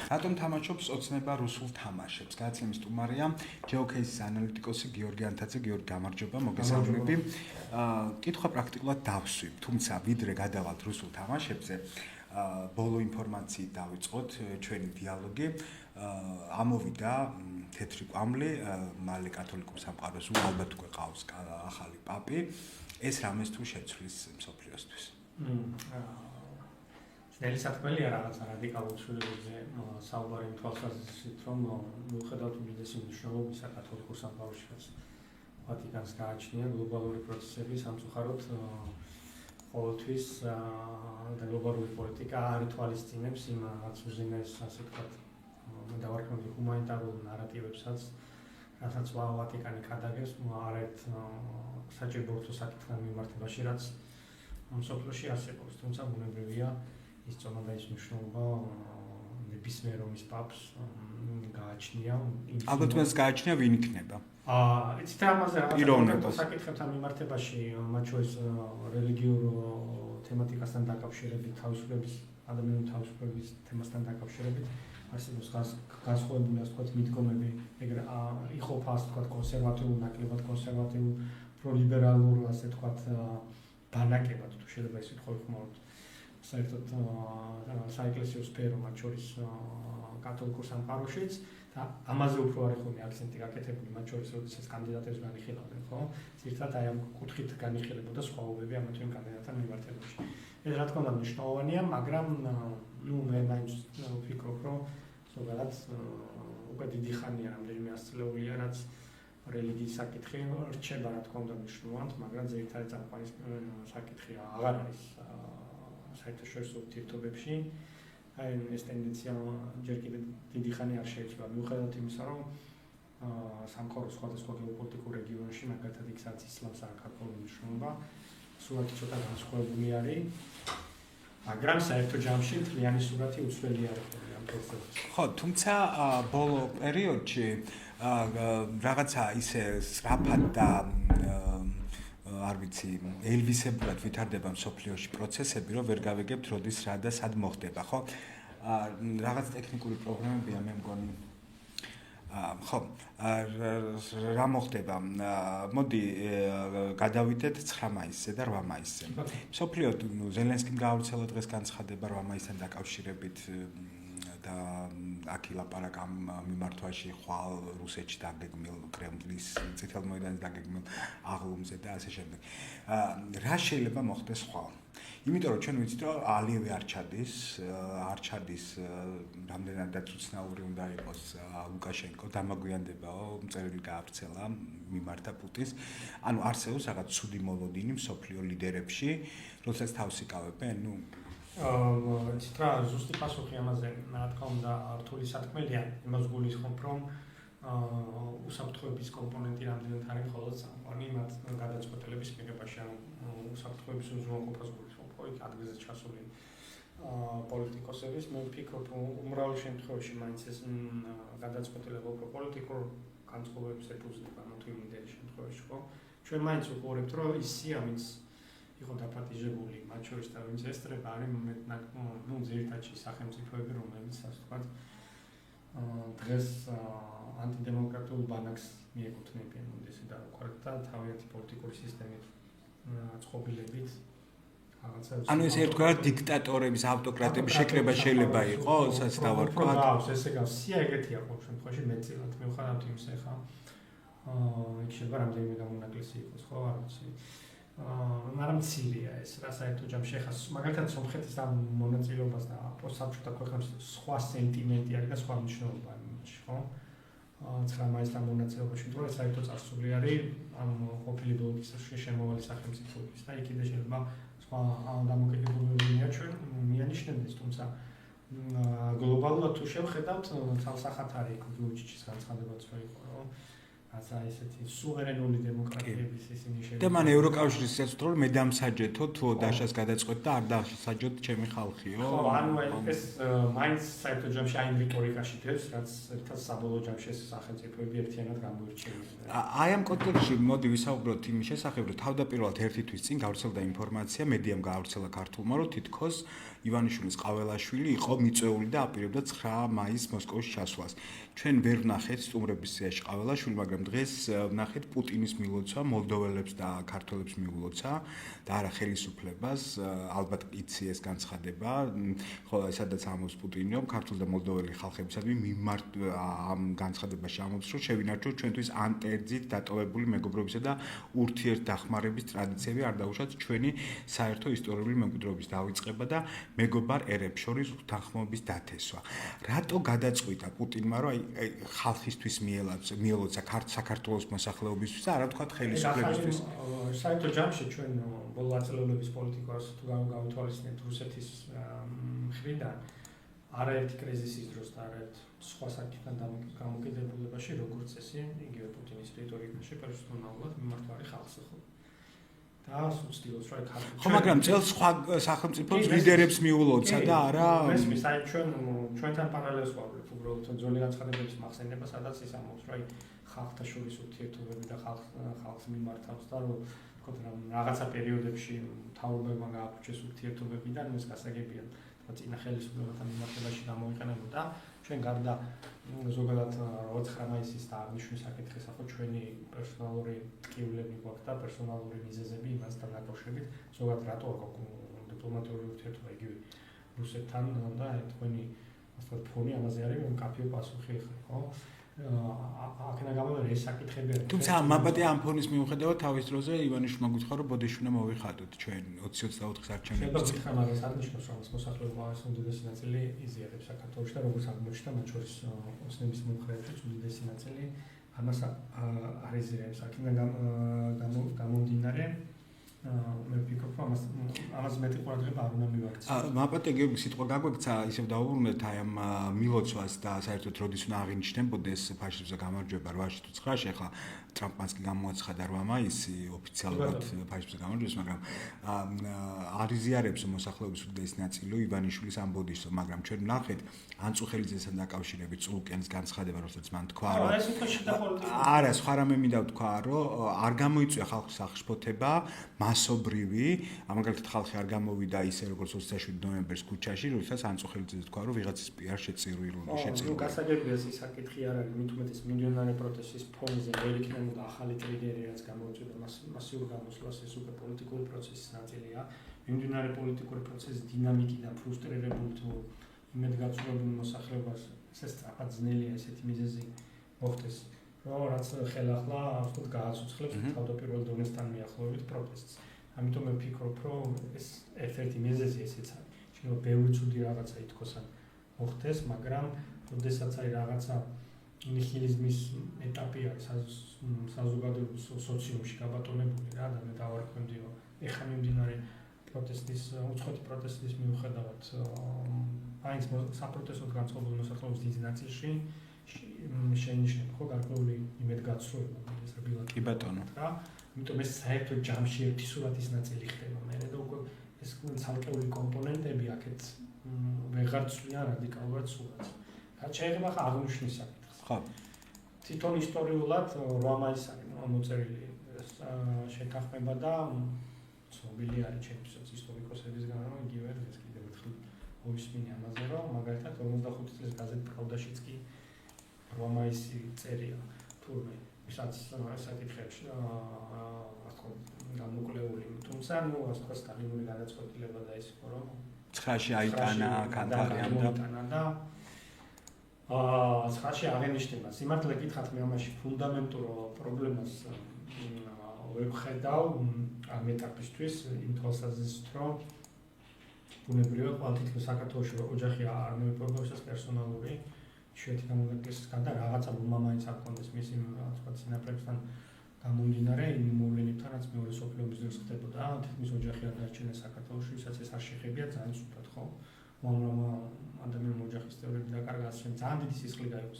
რატომ თამაშობს ოცნება რუსულ თამაშებს? გადაცემის სტუმარია GeoCases ანალიტიკოსი გიორგი ანთაძე. გიორგი, გამარჯობა, მოგესალმები. კითხვა პრაქტიკულად დავსვი, თუმცა ვიდრე გადავალთ რუსულ თამაშებზე, ბოლო ინფორმაციით დავიწყოთ ჩვენი დიალოგი. ამოვიდა თეთრი კვამლი, მალე კათოლიკურ სამყაროს ალბათ უკვე ყავს ახალი პაპი. ეს რამეს თუ შეცვლის მსოფლიოსთვის? ძნელი საქმეა რაღაცა რადიკალურ ცვლილებებზე საუბარი თვალსაზრისით, რომ მიუხედავად უდიდესი მნიშვნელობისა კათოლიკურ სამყაროში, რაც ვატიკანს გააჩნია გლობალური პროცესები, სამწუხაროდ ყოველთვის გლობალური პოლიტიკა არ ითვალისწინებს იმ რაც უზენაეს, ასე ვთქვათ, დავარქმევი ჰუმანიტარულ ნარატივებსაც, რასაც ვატიკანი გადაგებს არეთ საჭიროებო საკითხთან მიმართებაში, რაც მსოფლიოში არსებობს, თუმცა ბუნებრივია ის წონა და ის მნიშვნელობა ნებისმიერ რომის პაპს გააჩნია. ალბათ მას გააჩნია ვინ იქნება? იცით ამაზე რაღაცა საკითხებთან მიმართებაში, მათ შორის რელიგიურ თემატიკასთან დაკავშირებით, თავისუფლების, ადამიანური თავისუფლების თემასთან დაკავშირებით არსებობს განსხვავებული, ასე ვთქვათ, მიდგომები, ეგრე იყოფა, ასე ვთქვათ, კონსერვატიულ, ნაკლებად კონსერვატიულ, პროლიბერალურ, ასე ვთქვათ, ბანაკებად, თუ შეიძლება ისე ვთქვათ, ხმარობთ. საერთოდ საეკლესიო სფერო, მათ შორის კათოლიკურ სამყაროშიც და ამაზე უფრო არის ხოლმე აქცენტი გაკეთებული, მათ შორის როდესაც კანდიდატებს განიხილავენ, ხო? ძირითადად აი ამ კუთხით განიხილებოდა სხვაობები ამ თემ კანდიდატთან მიმართებაში. ეს რა თქმა უნდა მნიშვნელოვანია, მაგრამ მე მაინც ვფიქრობ, რომ ზოგადად უკვე დიდი ხანია რამდენიმე ასწლეულია, რაც რელიგიის საკითხი რჩება, რა თქმა უნდა, მნიშვნელოვანად, მაგრამ ძირითადად წამყვანი საკითხი აღარ არის საერთაშორისო ურთიერთობებში. აი ეს ტენდენცია ჯერ კიდევ დიდი ხანი არ შეიცვალა, მიუხედავად იმისა, რომ სამყაროს სხვადასხვა გეოპოლიტიკურ რეგიონში, მაგალითად იქ სადაც ისლამს არ აქვს ქართული მნიშვნელობა, სურათი ცოტა განსხვავებული არის, მაგრამ საერთო ჯამში მთლიანი სურათი უცვლელი არის ამ პროცესში. ხო, თუმცა ბოლო პერიოდში რაღაცა ისე სწრაფად და არ ვიცი, ელვისებურად ვითარდება მსოფლიოში პროცესები, რომ ვერ გავიგებთ, როდის რა და სად მოხდება, ხო? რაღაც ტექნიკური პრობლემებია, მე მგონი. ხო, რა მოხდება? მოდი გადავიდეთ 9 მაისზე და 8 მაისზე. მსოფლიო ზელენსკიმ გაავრცელა დღეს განცხადება 8 მაისთან დაკავშირებით და აქ ილაპარაკა ამ მიმართვაში ხვალ რუსეთში დაგეგმილ კრემლის წითელ მოედანზე დაგეგმილ აღლუმზე და ასე შემდეგ. რა შეიძლება მოხდეს ხვალ? იმიტომ რომ ჩვენ ვიცით რომ ალიევი არ ჩადის რამდენადაც უცნაური უნდა იყოს ლუკაშენკო დამაგვიანდებაო მწერილი გაავრცელა მიმართა პუტინს. ანუ არსებობს რაღაც ცუდი მოლოდინი მსოფლიო ლიდერებში, როდესაც თავს იკავებენ, იცით რა, ზუსტი პასუხი ამაზე, რა თქმა უნდა, რთული საქმეა, იმას გულისხმობ, რომ უსაფრთხოების კომპონენტი რამდენად არის მხოლოდ წამყვანი მათ გადაწყვეტილების მიღებაში, ანუ უსაფრთხოების უზრუნველყოფას გულისხმობ, ხო, იქ ადგილზე ჩასული პოლიტიკოსების, მე ვფიქრობ, უმრავლეს შემთხვევაში მაინც ეს გადაწყვეტილება უფრო პოლიტიკურ განწყობებს ეფუძნება, ანუ თუ იმ იმდენი შემთხვევაში, ხო? ჩვენ მაინც ვუყურებთ, რომ ისია, ვინც იყო დაპატიჟებული, მათ შორის და ვინც ესწრება არის ძირითადში სახელმწიფოები, რომელიც ასე ვთქვათ, დღეს ანტიდემოკრატიულ ბანაკს მიეკუთვნებიან, ესე და უყურებთ და თავიანთი პოლიტიკური სისტემით წყობილებით რაღაცა. ანუ ეს ერთგვარად დიქტატორების, ავტოკრატების შეკრება შეიძლება იყოს, ასე დავარქვათ. გავს, ესე გავს. სია ეგეთია ყოველ შემთხვევაში მეტწილად. მიუხედავად იმისა, ხა იქ შეიძლება რამდენიმე გამონაკლისი იყოს, ხო, არ ვიცი. მაგრამ მცირეა ეს რა საერთო ჯამში ხა მაგალითად სომხეთის ამ მონაწილეობას და პოსტსაბჭოთა ქვეყნებს სხვა სენტიმენტი არის და სხვა მნიშვნელობა არის, ხო? 9 მაისთან მონაწილეობაში თუ ეს საერთო წარსული არის ამ ყოფილი ბლოკის შემოვალი სახელმწიფოების და იქ შეიძლება სხვა დამოკიდებულებები ჩვენ მიანიშნებდეს, თუმცა გლობალურად თუ შევხედავთ, თალსახად არის გუჩიჩის განცხადებაც იყო, რომ ასე ესეთი სუვერენული დემოკრატიების ისინი შეიძლება. და მან ევროკავშირის შეცდომა რომ მე დამსაჯეთო თუ დაშას გადაწყვეტდა არ დასაჯოთ ჩემი ხალხიო. ხო, ანუ ეს მაინც საერთო ჯამში აი რიტორიკაში დევს, რაც ერთად საბოლოო ჯამში ეს სახელმწიფოები ერთიანად გამოირჩევიან. აი ამ კონტექსტში მოდი ვისაუბროთ იმის შესახებ, რომ თავდაპირველად ერთი თვის წინ გავრცელდა ინფორმაცია, მედიამ გაავრცელა ქართულმა, რომ თითქოს ივანიშვილის ყაველაშვილი იყო მიწვეული და აპირებდა 9 მაისს მოსკოვში ჩასვლას. ჩვენ ვერ ვნახეთ სტუმრების სიაში ყაველაშვილი, მაგრამ დღეს ვნახეთ პუტინის მილოცვა, მოლდოველებს და ქართველებს მიულოცა და არა ხელისუფლებას, ალბათ იცი ეს განცხადება, ხო, სადაც ამბობს პუტინი, რომ ქართულ და მოლდოველი ხალხებისადმი მიმართ ამ განცხადებაში ამბობს, რომ შევინარჩუნოთ ჩვენთვის ანტერძით დატოვებული მეგობრობისა და ურთიერთდახმარების ტრადიციები, არ დაუშვათ ჩვენი საერთო ისტორიული მემკვიდრეობის დავიწყება და მეგობარ ერებს შორის უთანხმოების დათესვა. რატო გადაწყვიტა პუტინმა, რომ აი ხალხისთვის მიელოცა საქართველოს მოსახლეობისთვის და არა ვთქვათ ხელისუფლებისთვის? საერთო ჯამში ჩვენ ბოლო აწლეულების პოლიტიკას თუ გავითვალისწინებთ რუსეთის მხრიდან არაერთი კრიზისის დროს და არაერთ სხვა საკითხთან გამოკიდებულებაში, როგორც წესი, იგივე პუტინის რიტორიკაში პერსონალურად მიმართვარი ხალხზე ხო. და სუცდილობს რა ხალხი. ხო, მაგრამ წელს სხვა სახელმწიფოს ლიდერებს მიულოცა და არა მესმის აი ჩვენთან პარალელს ვაყრით უბრალოდ ძველი განცხადებების მახსენდება, სადაც ის ამბობს, რომ აი ხალხთა შორის ურთიერთობები და ხალხს მიმართავს და რომ თქო რა რაღაცა პერიოდებში მთავრობებმა გააფუჭეს ურთიერთობები და ეს გასაგებია თქო წინა ხელისუფლებასთან მიმართებაში გამოიყენებოდა ჩვენ გარდა ზოგადად 9 მაისის და აღნიშნული საკითხის ახო ჩვენი პერსონალური ტკივილები გვაქვს და პერსონალური მიზეზები იმასთან დაკავშირებით ზოგადად რატო აქვს დიპლომატიური ურთიერთობა იგივე რუსეთთან და თქვენი ასე ვთქვათ ფონი ამაზე არის მკაფიო პასუხი ხო აქედა გამომდინარე ეს საკითხები არის. თუმცა მაბატე ამ ფონის მიუხედავად თავის დროზე ივანიშვილმა გითხრა რომ ბოდიშვილი მოვიხადოთ ჩვენ 2024 არჩევნებში. შეიძლება მაგას აღნიშნოს რომ მოსახლეობა ეს უდიდესი ნაწილი იზიარებს საქართველოში და როგორც აღმოჩნდა მათ შორის ოცნების მომხრეებშიც უდიდესი ნაწილი ამას არიზიარებს. აქედან გამომდინარე მე ვფიქრობ რომ ამას მეტი ყურადღება არ უნდა მივაქციოთ. მაბატე გიორგი სიტყვა გაგვექცა ისევ დავუბრუნდეთ აი ამ მილოცვას და საერთოდ როდის უნდა აღინიშნებოდეს ფაშიზმზე გამარჯვება 8-ში თუ 9-ში, ახლა ტრამპმაც კი გამოაცხადა 8 მაისი ოფიციალურად ფაშიზმზე გამარჯვებას, მაგრამ არიზიარებს მოსახლეობის უდიდესი ნაწილი ივანიშვილის ამ ბოდიშს, მაგრამ ჩვენ ვნახეთ ანწუხელიძესთან დაკავშირებით წულუკიანის განცხადება, რომელსაც მან თქვა, რომ არა, სხვა რამე მინდა ვთქვა, რომ არ გამოიწვია ხალხის აღშფოთება, მასობრივი, მაგალითად ხალხი არ გამოვიდა ისე როგორც 27 ნოემბერს ქუჩაში, როდესაც ანწუხელიძე თქვა, რომ ვიღაცის პიარ შეწირული. გასაგებია ეს საკითხი არ არის, მით უმეტეს მიმდინარე პროტესტის ფონზე ვერ იქნებოდა ახალი ტრიგერი, რაც გამოიწვია მასიურ გამოსვლას, ეს უკვე პოლიტიკური პროცესის ნაწილია. მიმდინარე პოლიტიკური პროცესის დინამიკიდან ფრუსტრირებულ თუ იმედგაცრუებულ მოსახლეობას ესე სწრაფად ძნელია ესეთი მიზეზი მოხდეს. რაც ხელახლა ვთქვათ გააცოცხლებს თავდაპირველ დონესთან მიახლოებით პროტესტს. ამიტომ მე ვფიქრობ, რომ ეს ერთ-ერთი მიზეზი ესეც არის. შეიძლება ბევრი ცუდი რაღაცა ითქვასან მოხდეს, მაგრამ როდესაც აი რაღაცა ნიჰილიზმის ეტაპი არის საზოგადოების სოციუმში გაბატონებული რა და მე დავარქვენდი, რომ ეხლა მიმდინარე პროტესტის, უცხოეთი პროტესტის მიუხედავად მაინც საპროტესტო განწყობილ მოსახლეობის დიდ ნაწილში შეინიშნება ხო გარკვეული იმედგაცრუება ეს რბილად კი ბატონო რა იმიტომ ეს საერთოდ ჯამში ერთი სურათის ნაწილი ხდება მე და უკვე ეს ცალკეული კომპონენტები აქეთ ვეღარ ცვლიან რადიკალურად სურათს რაც შეიძლება ხა აღნიშნის საკითხს ხო თვითონ ისტორიულად 8 მაისი არის მოწერილი შეთანხმება და ცნობილი არის ჩემთვის ისტორიკოსებისგან რომ იგივე ეს კიდევ ერთხელ მოვისმინე ამაზე რომ მაგალითად 55 წლის გაზეთ პრავდაშიც კი 8 მაისი წერია თურმე ვისაც საკითხებში ახლა გამოკლეული თუმცა ნუ ასე ვთქვათ სტალინური გადაწყვეტილება და ის იყო რომ 9-ში აიტანა კანტარიანდა და 9-ში აღენიშნება სიმართლე გითხრათ მე ამაში ფუნდამენტურ პრობლემას ვერ ვხედავ ამ ეტაპისთვის იმ თვალსაზრისით რომ ბუნებრივია ყოველთვის საქართველოში ოჯახი არ მოიპოვებისას პერსონალური შეეთი გამოგაკეთებისგან და რაღაცა მომაინც არ კონდეს მისი თქვა სინაპრებთან გამომდინარე იმ მოვლენებთან რაც მეორე სოფლიო ომის დროს ხდებოდა თითქმის ოჯახი არ დარჩენეს საქართველოში ვისაც ეს არ შეხებია ძალიან სუფთად ხო მაგრამ ადამიანის ოჯახის წევრები დაკარგა ძალიან დიდი სისხლი გაიყო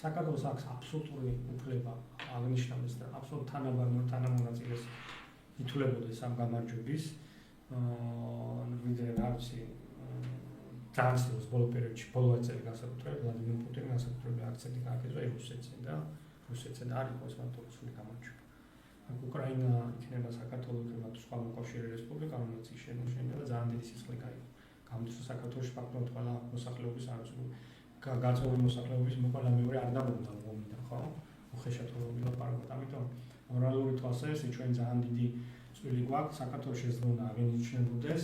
საქართველოს აქვს აბსოლუტური უფლება აღნიშნავდეს და აბსოლუტ თანამონაწილეს ითვლებოდეს ამ გამარჯვების ვიდრე არცი ძალიან სწორს ბოლო პერიოდში ბოლო წელი განსაკუთრებით ვლადიმერ პუტინი განსაკუთრებული აქცენტი გააკეთა რუსეთზე და რუსეთზე და არ იყო ეს მარტოსული გამარჯვება. აქ უკრაინა იქნება საქართველოს იქნება სხვა მოკავშირე რესპუბლიკა, რომელიც შენიშნება ძალიან დიდი სისხლი გაიყო. გამოსულ საქართველოს ფაქტობრივად ყველა მოსახლეობის არის გაწეული მოსახლეობის ყველა მეორე არ დამონდა მომიდან ხო? უხეშად ვილაპარაკოთ, ამიტომ მორალური თვალსაზრისით ჩვენ ძალიან დიდი წვლილი გვაქვს საქართველოს შესრულება აღინიშნებოდეს.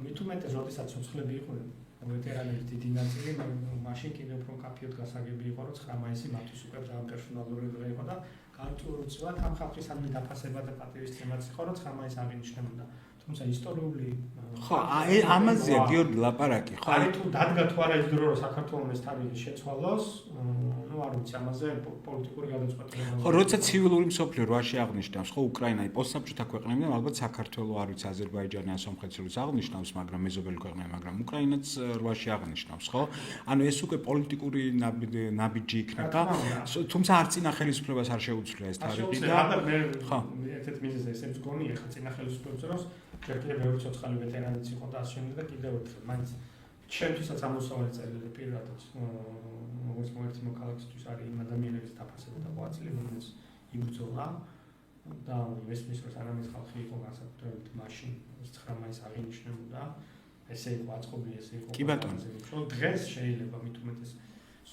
მით უმეტეს, როდესაც ცოცხლები იყვნენ ვეტერანების დიდი ნაწილი, მაშინ კიდევ უფრო მკაფიოდ გასაგები იყო, რომ 9 მაისი მათთვის უკვე ძალიან პერსონალური დღე იყო და განსაკუთრებულად ამ ხალხის ამ დაფასება და პატივისცემაც იყო, რომ 9 მაისი აღინიშნებოდა. თუმცა ისტორიული ხო, ამაზეა გიორგი ლაპარაკი, ხო? არის თუ დადგა თუ არა ის დრო, რომ საქართველოს თარიღი შეცვალოს, ну არ ვიცი, ამაზე პოლიტიკური გადაწყვეტილება. ხო, როცა ცივილური მსოფლიო რვაში აღნიშნავს, ხო, უკრაინა პოსტსაბჭოთა ქვეყნებიდან ალბათ საქართველოს არ ვიცი, აზერბაიჯანი ან სომხეთს აღნიშნავს, მაგრამ მეზობელი ქვეყნები, მაგრამ უკრაინაც რვაში აღნიშნავს, ხო? ანუ ეს უკვე პოლიტიკური ნაბიჯი იქნება, თუმცა არც წინა ხელისუფლებას არ შეუძლია ეს თარიღი და ხო, ერთ-ერთ მიზეზი ესეც გონია ხა წინა ხელისუფლებას, რომ ჯერ მეორე ცოცხალი ვეტერანიც იყო და ასე შემდეგ და კიდევ ერთხელ მაინც ჩემთვისაც ამოსავალი წერილი პირადად როგორც მოერთი მოქალაქისთვის არის იმ ადამიანების დაფასება და ყვაწილი, რომელიც იბრძოლა და მესმის რომ სანამ ეს ხალხი იყო განსაკუთრებით მაშინ 9 მაისს აღინიშნებოდა, ესე იყო აწყობი, ესე იყო. კი ბატონო. დღეს შეიძლება მით უმეტეს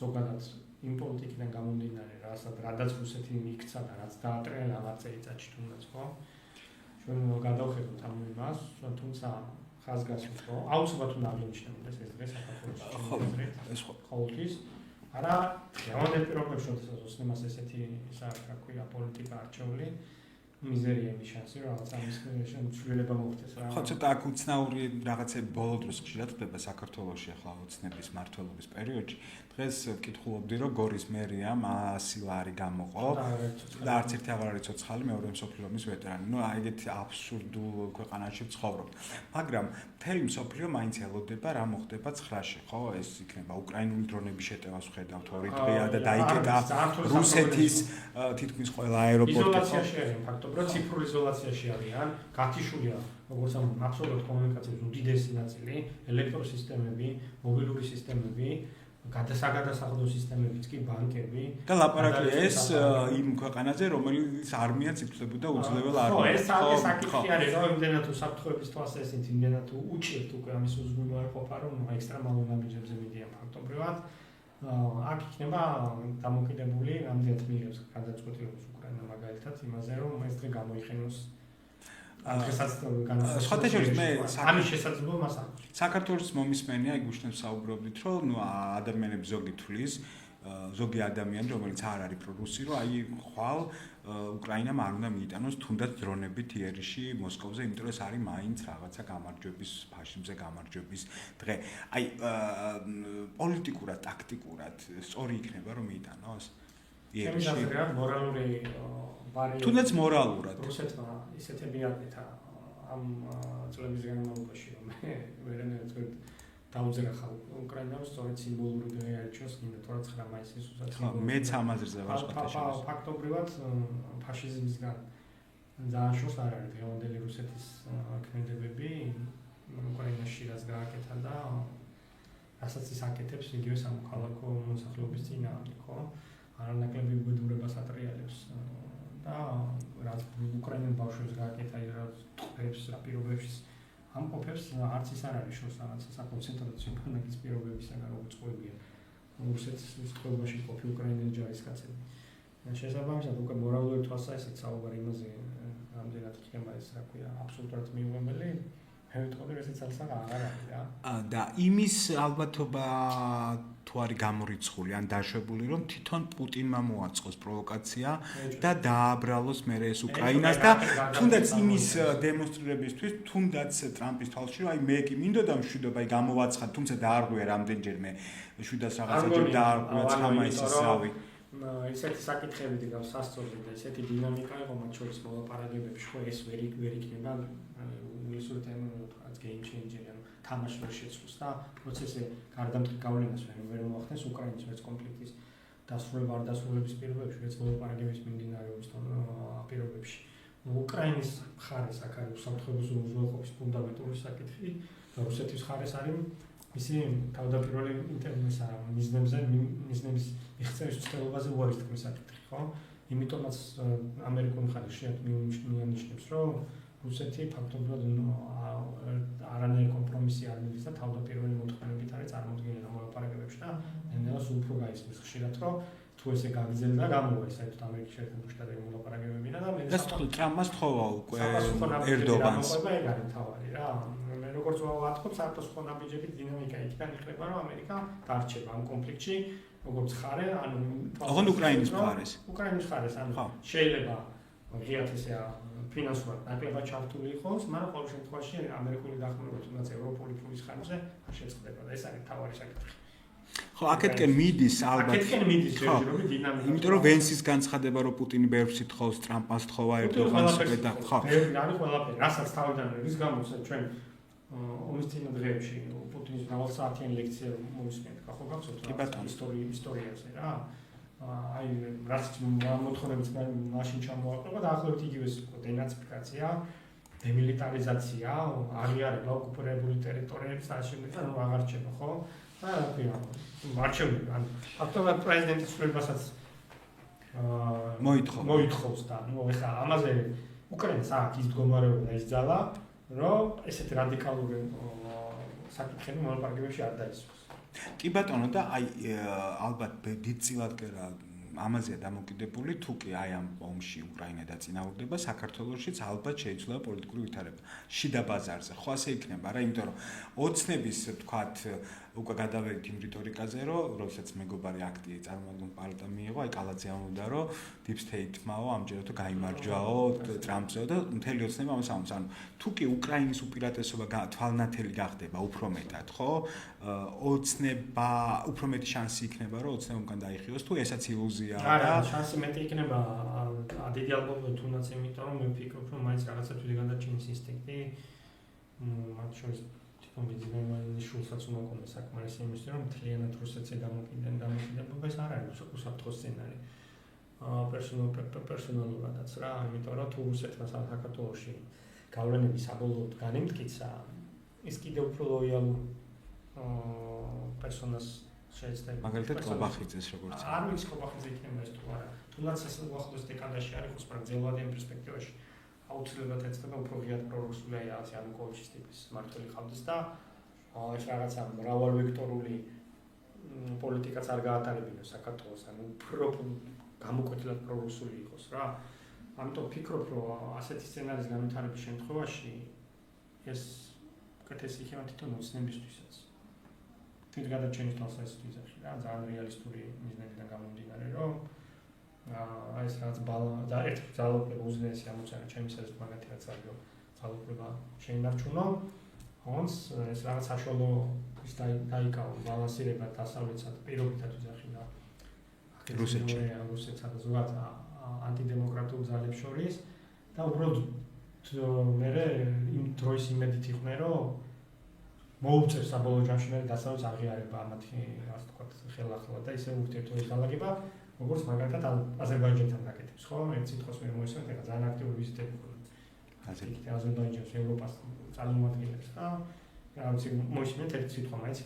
ზოგადად იმ პოლიტიკიდან გამომდინარე, რადაც რუსეთი მიქცა და რაც დაატრელა ამ წელიწადში თუნდაც ხო? ჩვენ გადავხედოთ ამ იმას, თუმცა ხაზგასმით ხო? აუცილებლად უნდა აღინიშნებოდეს ეს დღე საქართველოში. ეს ხო. ყოველთვის არა დღევანდელ პირობებში, როდესაც ოსნემას ესეთი რა ქვია პოლიტიკა არჩეული, მიზერია იმის შანსი, რომ რაღაც ამის ცვლილება მოხდეს რა. ხო, ცოტა აქ უცნაური რაღაცები ბოლო დროს ხშირად ხდება საქართველოში ახლა ოცნების მმართველობის პერიოდში. დღეს ვკითხულობდი, რომ გორის მერიამ 100 ლარი გამოყო და არც ერთი აღარ არის ცოცხალი მეორე მსოფლიო ომის ვეტერანი. ნუ ეგეთი აბსურდულ ქვეყანაში ვცხოვრობ. მაგრამ მთელი მსოფლიო მაინც ელოდება რა მოხდება 9-ში, ხო? ეს იქნება უკრაინული დრონების შეტევას ვხედავთ ორი დღეა და დაიკეტა რუსეთის თითქმის ყველა აეროპორტი. იზოლაციაში არიან ფაქტობრივად, ციფრულ იზოლაციაში არიან, გათიშულია როგორც ამ აბსოლუტურ კომუნიკაციების უდიდესი ნაწილი, ელექტროსისტემები, მობილური სისტემები, გადასაღადასახადო სისტემებიც კი, ბანკები და ლაპარაკია ეს იმ ქვეყანაზე, რომელიც არმიაც იფლებოდა უძლებელ არმიას. ხო, ეს საკითხი არის, რომ იმდენად უსაფრთხოების თვალსაზრისით, იმდენად უჭირთ უკვე ამის უზრუნველყოფა, რომ ექსტრემალურ ნაბიჯებზე მიდიან ფაქტობრივად. აქ იქნება დამოკიდებული, რამდენად მიიღებს გადაწყვეტილებას უკრაინა მაგალითად იმაზე, რომ ეს დღე გამოიყენოს დღესაც სხვათა შორის მე ამის შესაძლებლობას აქვს. საქართველოს მომისმენია, იქ უშნებს საუბრობდით, რომ ნუ ადამიანები ზოგი თვლის, ზოგი ადამიანი, რომელიც არ არის პრორუსი, რომ აი ხვალ უკრაინამ არ უნდა მიიტანოს თუნდაც დრონებით იერიში მოსკოვზე, იმიტომ რომ ეს არის მაინც რაღაცა გამარჯვების, ფაშიზმზე გამარჯვების დღე. აი პოლიტიკურად, ტაქტიკურად სწორი იქნება რომ მიიტანოს იერიში. ჩემი აზრით, მორალური ბარიერი. თუნდაც მორალურად. რუსეთმა ისეთები აკეთა ამ წლების განმავლობაში, რომ ვერანაირად დაუძრახა უკრაინას, სწორედ სიმბოლური დღე არჩევს, იმიტომ 9 მაისის უსაც. ხო, მეც ამაზრზე ვარ სხვათა. ფაქტობრივად ფაშიზმისგან ძალიან შორს არ არის დღევანდელი რუსეთის ქმედებები უკრაინაში რაც გააკეთა და რასაც ის აკეთებს იგივე სამოქალაქო მოსახლეობის წინააღმდეგ, ხო? არანაკლები უბედურებას ატრიალებს და რაც უკრაინელ ბავშვებს გააკეთა, რაც ტყუებს, რა პირობებში ამყოფებს, არც ის არ არის შორს რაღაცა საკონცენტრაციო ბანაკის პირობებისაგან, როგორც ყვებიან რუსეთის წყობაში ყოფილი უკრაინელი ჯარისკაცები. შესაბამისად, უკვე მორალური თვალსაზრისით საუბარი იმაზე, რამდენად იქნება ეს, რა ქვია, აბსოლუტურად მიუღებელი, მე ვიტყოდი, რომ ესეც ალსაღა აღარ არის რა. და იმის ალბათობა თუ არის გამორიცხული ან დაშვებული, რომ თვითონ პუტინმა მოაწყოს პროვოკაცია და დააბრალოს მერე ეს უკრაინას და თუნდაც იმის დემონსტრირებისთვის, თუნდაც ტრამპის თვალში, რომ აი მე კი მინდოდა მშვიდობა, აი გამოვაცხად, თუმცა დაარღვია რამდენჯერმე 700 რაღაცაჯერ დაარღვია 9 მაისის ზავი. ესეთი საკითხები და სასწორები და ესეთი დინამიკა იყო მათ შორის მოლაპარაკებებში, ხო ეს ვერ იქნება ინგლისური ტერმინით რაც game changer, ანუ თამაში ვერ შეცვლოს და პროცესი გარდამტეხ გავლენას ვერ მოახდენს უკრაინის ვერც კონფლიქტის დასრულება არ დასრულების პირობებში, ვერც მოლაპარაკების მიმდინარეობის პირობებში. უკრაინის მხარეს აქ არის უსაფრთხოების უზრუნველყოფის ფუნდამენტური საკითხი და რუსეთის მხარეს არის მისი თავდაპირველი ინტერესა მიზნების მიღწევის ცდილობაზე უარის თქმის საკითხი, ხო? იმიტომაც ამერიკული მხარე შეათ მიანიშნებს, რომ რუსეთი ფაქტობრივად არანაირი კომპრომისი არ მიდის და თავდაპირველი მოთხოვნებით არის წარმოდგენილი ამ მოლაპარაკებებში და ნელ-ნელა სულ უფრო გაიცნობს ხშირად რომ თუ ესე გაგრძელდა გამოვა საერთოდ ამერიკის შეერთებული შტატების მოლაპარაკებებიდან და მე ტრამპმა სთხოვა უკვე ერდოგანს ეგ არის თავარი რა მე როგორც ვაწყობ საფრთხო ნაბიჯები დინამიკა იქიდან იხლება რომ ამერიკა დარჩება ამ კონფლიქტში როგორც ხარე ანუ ოღონდ უკრაინის ხარეს ანუ შეიძლება ღიათ ესე ფინანსურად ნაკლებად ჩართული იყოს, მაგრამ ყოველ შემთხვევაში ამერიკული დახმარება თუნდაც ევროპული ფულის ხარჯზე არ შეწყდება და ეს არის თავარი საკითხი. ხო, აქეთკენ მიდის ალბათ. აქეთკენ მიდის ჯერჯერობით დინამიკა. იმიტომ რომ ვენსის განცხადება რომ პუტინი ბევრს ითხოვს, ტრამპს თხოვა ერდოგანს და ხო. არის ყველაფერი, რასაც თავიდან რის გამოც ჩვენ ომის წინა დღეებში პუტინის მრავალსაათიანი ლექცია მოვისმენთ, ხო გახსოვთ ისტორიაზე რა. აი რაც მოთხოვნებიც მაშინ ჩამოაყრება და ახლობით იგივეს დენაციფიკაცია, დემილიტარიზაცია, აღიარება ოკუპირებული ტერიტორიების აშენება, ანუ აღარ რჩება, ხო? და რა არჩევნები, ანუ ფაქტობრივად პრეზიდენტის ცვლილებასაც მოითხოვს და ნუ ეხლა ამაზე უკრაინას აქ ის მდგომარეობა ისძალა, რომ ესეთი რადიკალური საკითხები მოლაპარაკებებში არ დაისვას. კი ბატონო და აი ალბათ დიდწილად კერა ამაზეა დამოკიდებული თუ კი აი ამ ომში უკრაინა დაწინაურდება საქართველოშიც ალბათ შეიცვალა პოლიტიკური ვითარება შიდა ბაზარზე ხო ასე იქნება რა იმიტომ რომ ოცნების თქვათ უკვე გადავედით იმ რიტორიკაზე რომ როდესაც მეგობარი აქტი წარმომადგენელ პარტია მიიღო აი კალაძე ამბობდა რომ deep state-მაო ამჯერადო გაიმარჯვაო ტრამპზეო და მთელი ოცნება ამას ამბობს ანუ თუ კი უკრაინის უპირატესობა თვალნათელი გახდება უფრო მეტად ხო ოცნება უფრო მეტი შანსი იქნება რომ ოცნებამ დაიხიოს თუ ესაც ილუზია არა შანსი მეტი იქნება დიდი ალბათობით თუნდაც იმიტომ რომ მე ვფიქრობ რომ მაინც რაღაცა თვილი გადარჩენის ინსტინქტი მათ შორის მიზნები შულსაც უნდა კონდეს საკმარისი იმისთვის რომ მთლიანად რუსეთზე დამოკიდებულება ეს არ არის უსაფრთხო სცენარი პერსონალურადაც რა იმიტომ რომ თუ რუსეთმა საქართველოში გავლენები საბოლოოდ განემტკიცა ის კიდევ უფრო ლოიალურ პერსონას შეიძლება მაგალითად კობახიძეს როგორც არ ვიცი კობახიძე იქნება ეს თუ არა თუნდაც ეს უახლოეს დეკადაში არის ხო სპარგზელადიან პერსპექტივაში აუცილებლად ეცდება უფრო ღიად პრორუსული აი რაღაც ანუკოვიჩის ტიპის მართველი ხავდეს და ეს რაღაცა მრავალვექტორული პოლიტიკაც არ გაატარებინოს საქართველოს ანუ უფრო გამოკვეთილად პრორუსული იყოს რა ამიტომ ვფიქრობ რომ ასეთი სცენარის განვითარების შემთხვევაში ეს კეთესი იქნება თვითონ ოცნებისთვისაც თვით გადარჩენის თვალსაზრისით რა ძალიან რეალისტური მიზნებიდან გამომდინარე რომ აი ეს რაც და ერთ ძალაუფლება უზენაესი ამოცანა ჩემისათვის მაგათი რაც არის რომ ძალაუფლება შეინარჩუნო ხონს ეს რაღაც საშუალო ის დაიკავო ბალანსირება დასავლეთსა და პირობითად ვიზახი და რუსეთსა და ზოგადად ანტიდემოკრატიულ ძალებს შორის და უბრალოდ მე იმ დროის იმედით იყვნენ რომ მოუწევს საბოლოო ჯამში მე დასავლეთს აღიარება ამათი ასე ვთქვათ ხელახლა და ისე ურთიერთობის განლაგება როგორც მაგალითად აზერბაიჯანთან დაკეთებს, ხო? ერთ სიტყვას მე მოისმენთ, ეხლა ძალიან აქტიური ვიზიტები ქონდა. აზერბაიჯანს, ევროპას წარმომადგენლებს და რაღაც მოისმენთ ერთ სიტყვა მაინც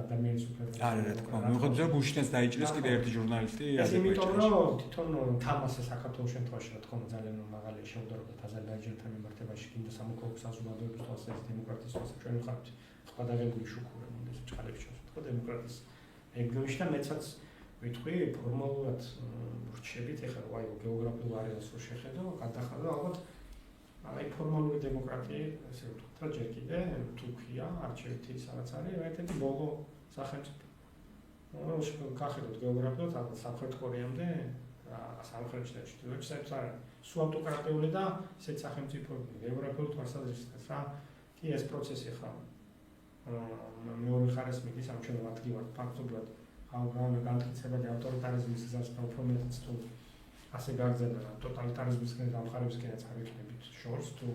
ადამიანის უფლებებს. არა, რა თქმა უნდა. მიუხედავად რომ გუშინაც დაიჭირეს კიდე ერთი ჟურნალისტი აზერბაიჯანში. იმიტომ რომ თვითონ თამასა საქართველოს შემთხვევაში რა თქმა უნდა ძალიან მაღალია შეუდარებლად აზერბაიჯანთან მიმართებაში კიდე სამოქალაქო საზოგადოების თვალსაზრისით დემოკრატიის თვალსაზრისით ჩვენ ვხართ ხმადაღებული შუქურა მომდეს ჭყალებს შორის, ხო დემოკრატიის რეგიონში და მეცაც ვიტყვი ფორმალურად ვრჩებით ეხლა აი გეოგრაფიულ არეალს რო შეხედო, გადახადო ალბათ აი ფორმალური დემოკრატია, ესე ვთქვათ, რა ჯერ კიდე თურქია, არჩევითი სადაც არის, ერთ-ერთი ბოლო სახელმწიფო. ნუ გახედოთ გეოგრაფიულად ალბათ სამხრეთ კორეამდე, სამხრეთში და ჩრდილოეთში საერთოდ არ არის. სულ ავტოკრატიული და ისეთ სახელმწიფოები, გეოგრაფიულ თვალსაზრისითაც რა, კი ეს პროცესი ხა მეორე ხარეს მიდის, ამ ჩვენ ვადგივართ ფაქტობრივად ამ განმტკიცებადი ავტორიტარიზმის გზას და უფრო მეტიც თუ ასე გაგრძელდა ტოტალიტარიზმისკენ დამხარებისკენაც არ იქნებით შორს თუ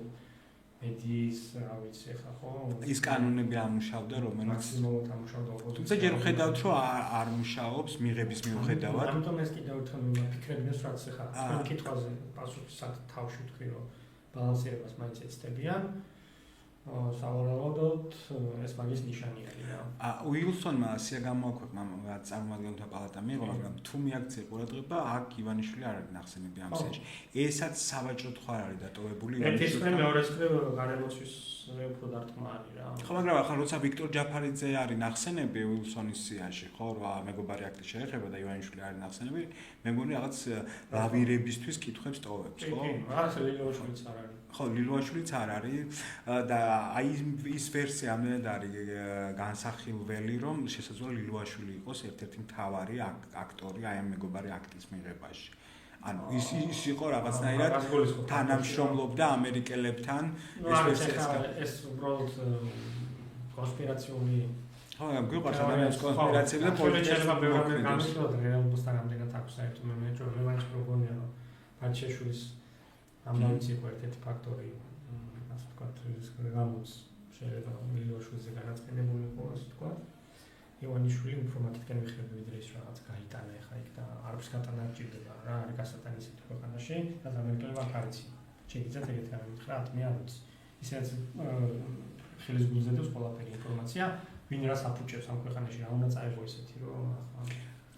მედიის, რა ვიცი ხა ხო ის კანონები ამუშავდა რომელიც მაქსიმალურად ამუშავდა ოპოზიცია. თუმცა ჯერ ხედავთ რომ არ მუშაობს მიღების მიუხედავად. ამიტომ ეს კიდევ ერთხელ მიფიქრებინეს რაც ხა ამ კითხვაზე პასუხის თავში თქვი რომ ბალანსირებას მაინც ეცდებიან. სავარაუდოდ ეს მაგის ნიშანი არის რა. უილსონმა ასია გამოაქვეყნა წარმომადგენელთა პალატა მიიღო, მაგრამ თუ მიაქცია ყურადღება, აქ ივანიშვილი არ არის ნახსენები ამ სიაში. ესაც სავაჭრო თხარ არის დატოვებული ივანიშვილთან. მეორეს მხრივ გარემოსვის უფრო დარტყმა არის რა. ხო, მაგრამ ახლა როცა ვიქტორ ჯაფარიძე არის ნახსენები უილსონის სიაში, ხო, რა მეგობარი აქტის შეეხება და ივანიშვილი არის ნახსენები, მე მგონი რაღაც ლავირებისთვის კითხვებს ტოვებს, ხო? არა, ლილოაშვილიც არ არის. ხო, ლილოაშვილიც არ არის და აი ის ვერსია ამდენად არის განსახილველი, რომ შესაძლოა ლილოაშვილი იყოს ერთ-ერთი მთავარი აქტორი აი ამ მეგობარი აქტის მიღებაში. ანუ ის იყო რაღაცნაირად თანამშრომლობდა ამერიკელებთან ეს უბრალოდ კონსპირაციული ხო, გვიყვარს ადამიანის კონსპირაციები და პოლიტიკა გამოსვლად რეალობასთან ამდენად აქვს საერთო მე მეგონია პროგონია რომ ბაჩეშვილის ამბავიც იყო ერთ-ერთი ფაქტორი ასე ვთქვათ ის გამოც შეიძლება ლილოაშვილზე განაცხენებული იყო ასე ვთქვათ ივანიშვილი უფრო მათგან ვიხილები ვიდრე ის რაღაც გაიტანა ეხა იქ და არაფერს გატანა არ ჭირდება რა არის გასატანი ისეთ ქვეყანაში რაც ამერიკელებმა არ იციან შეიძლება ეგეთი რამე მითხრა მე არ ვიცი ისედაც ხელის გულზე დევს ყველაფერი ინფორმაცია ვინ რას აფუჭებს ამ ქვეყანაში რა უნდა წაიღო ისეთი რომ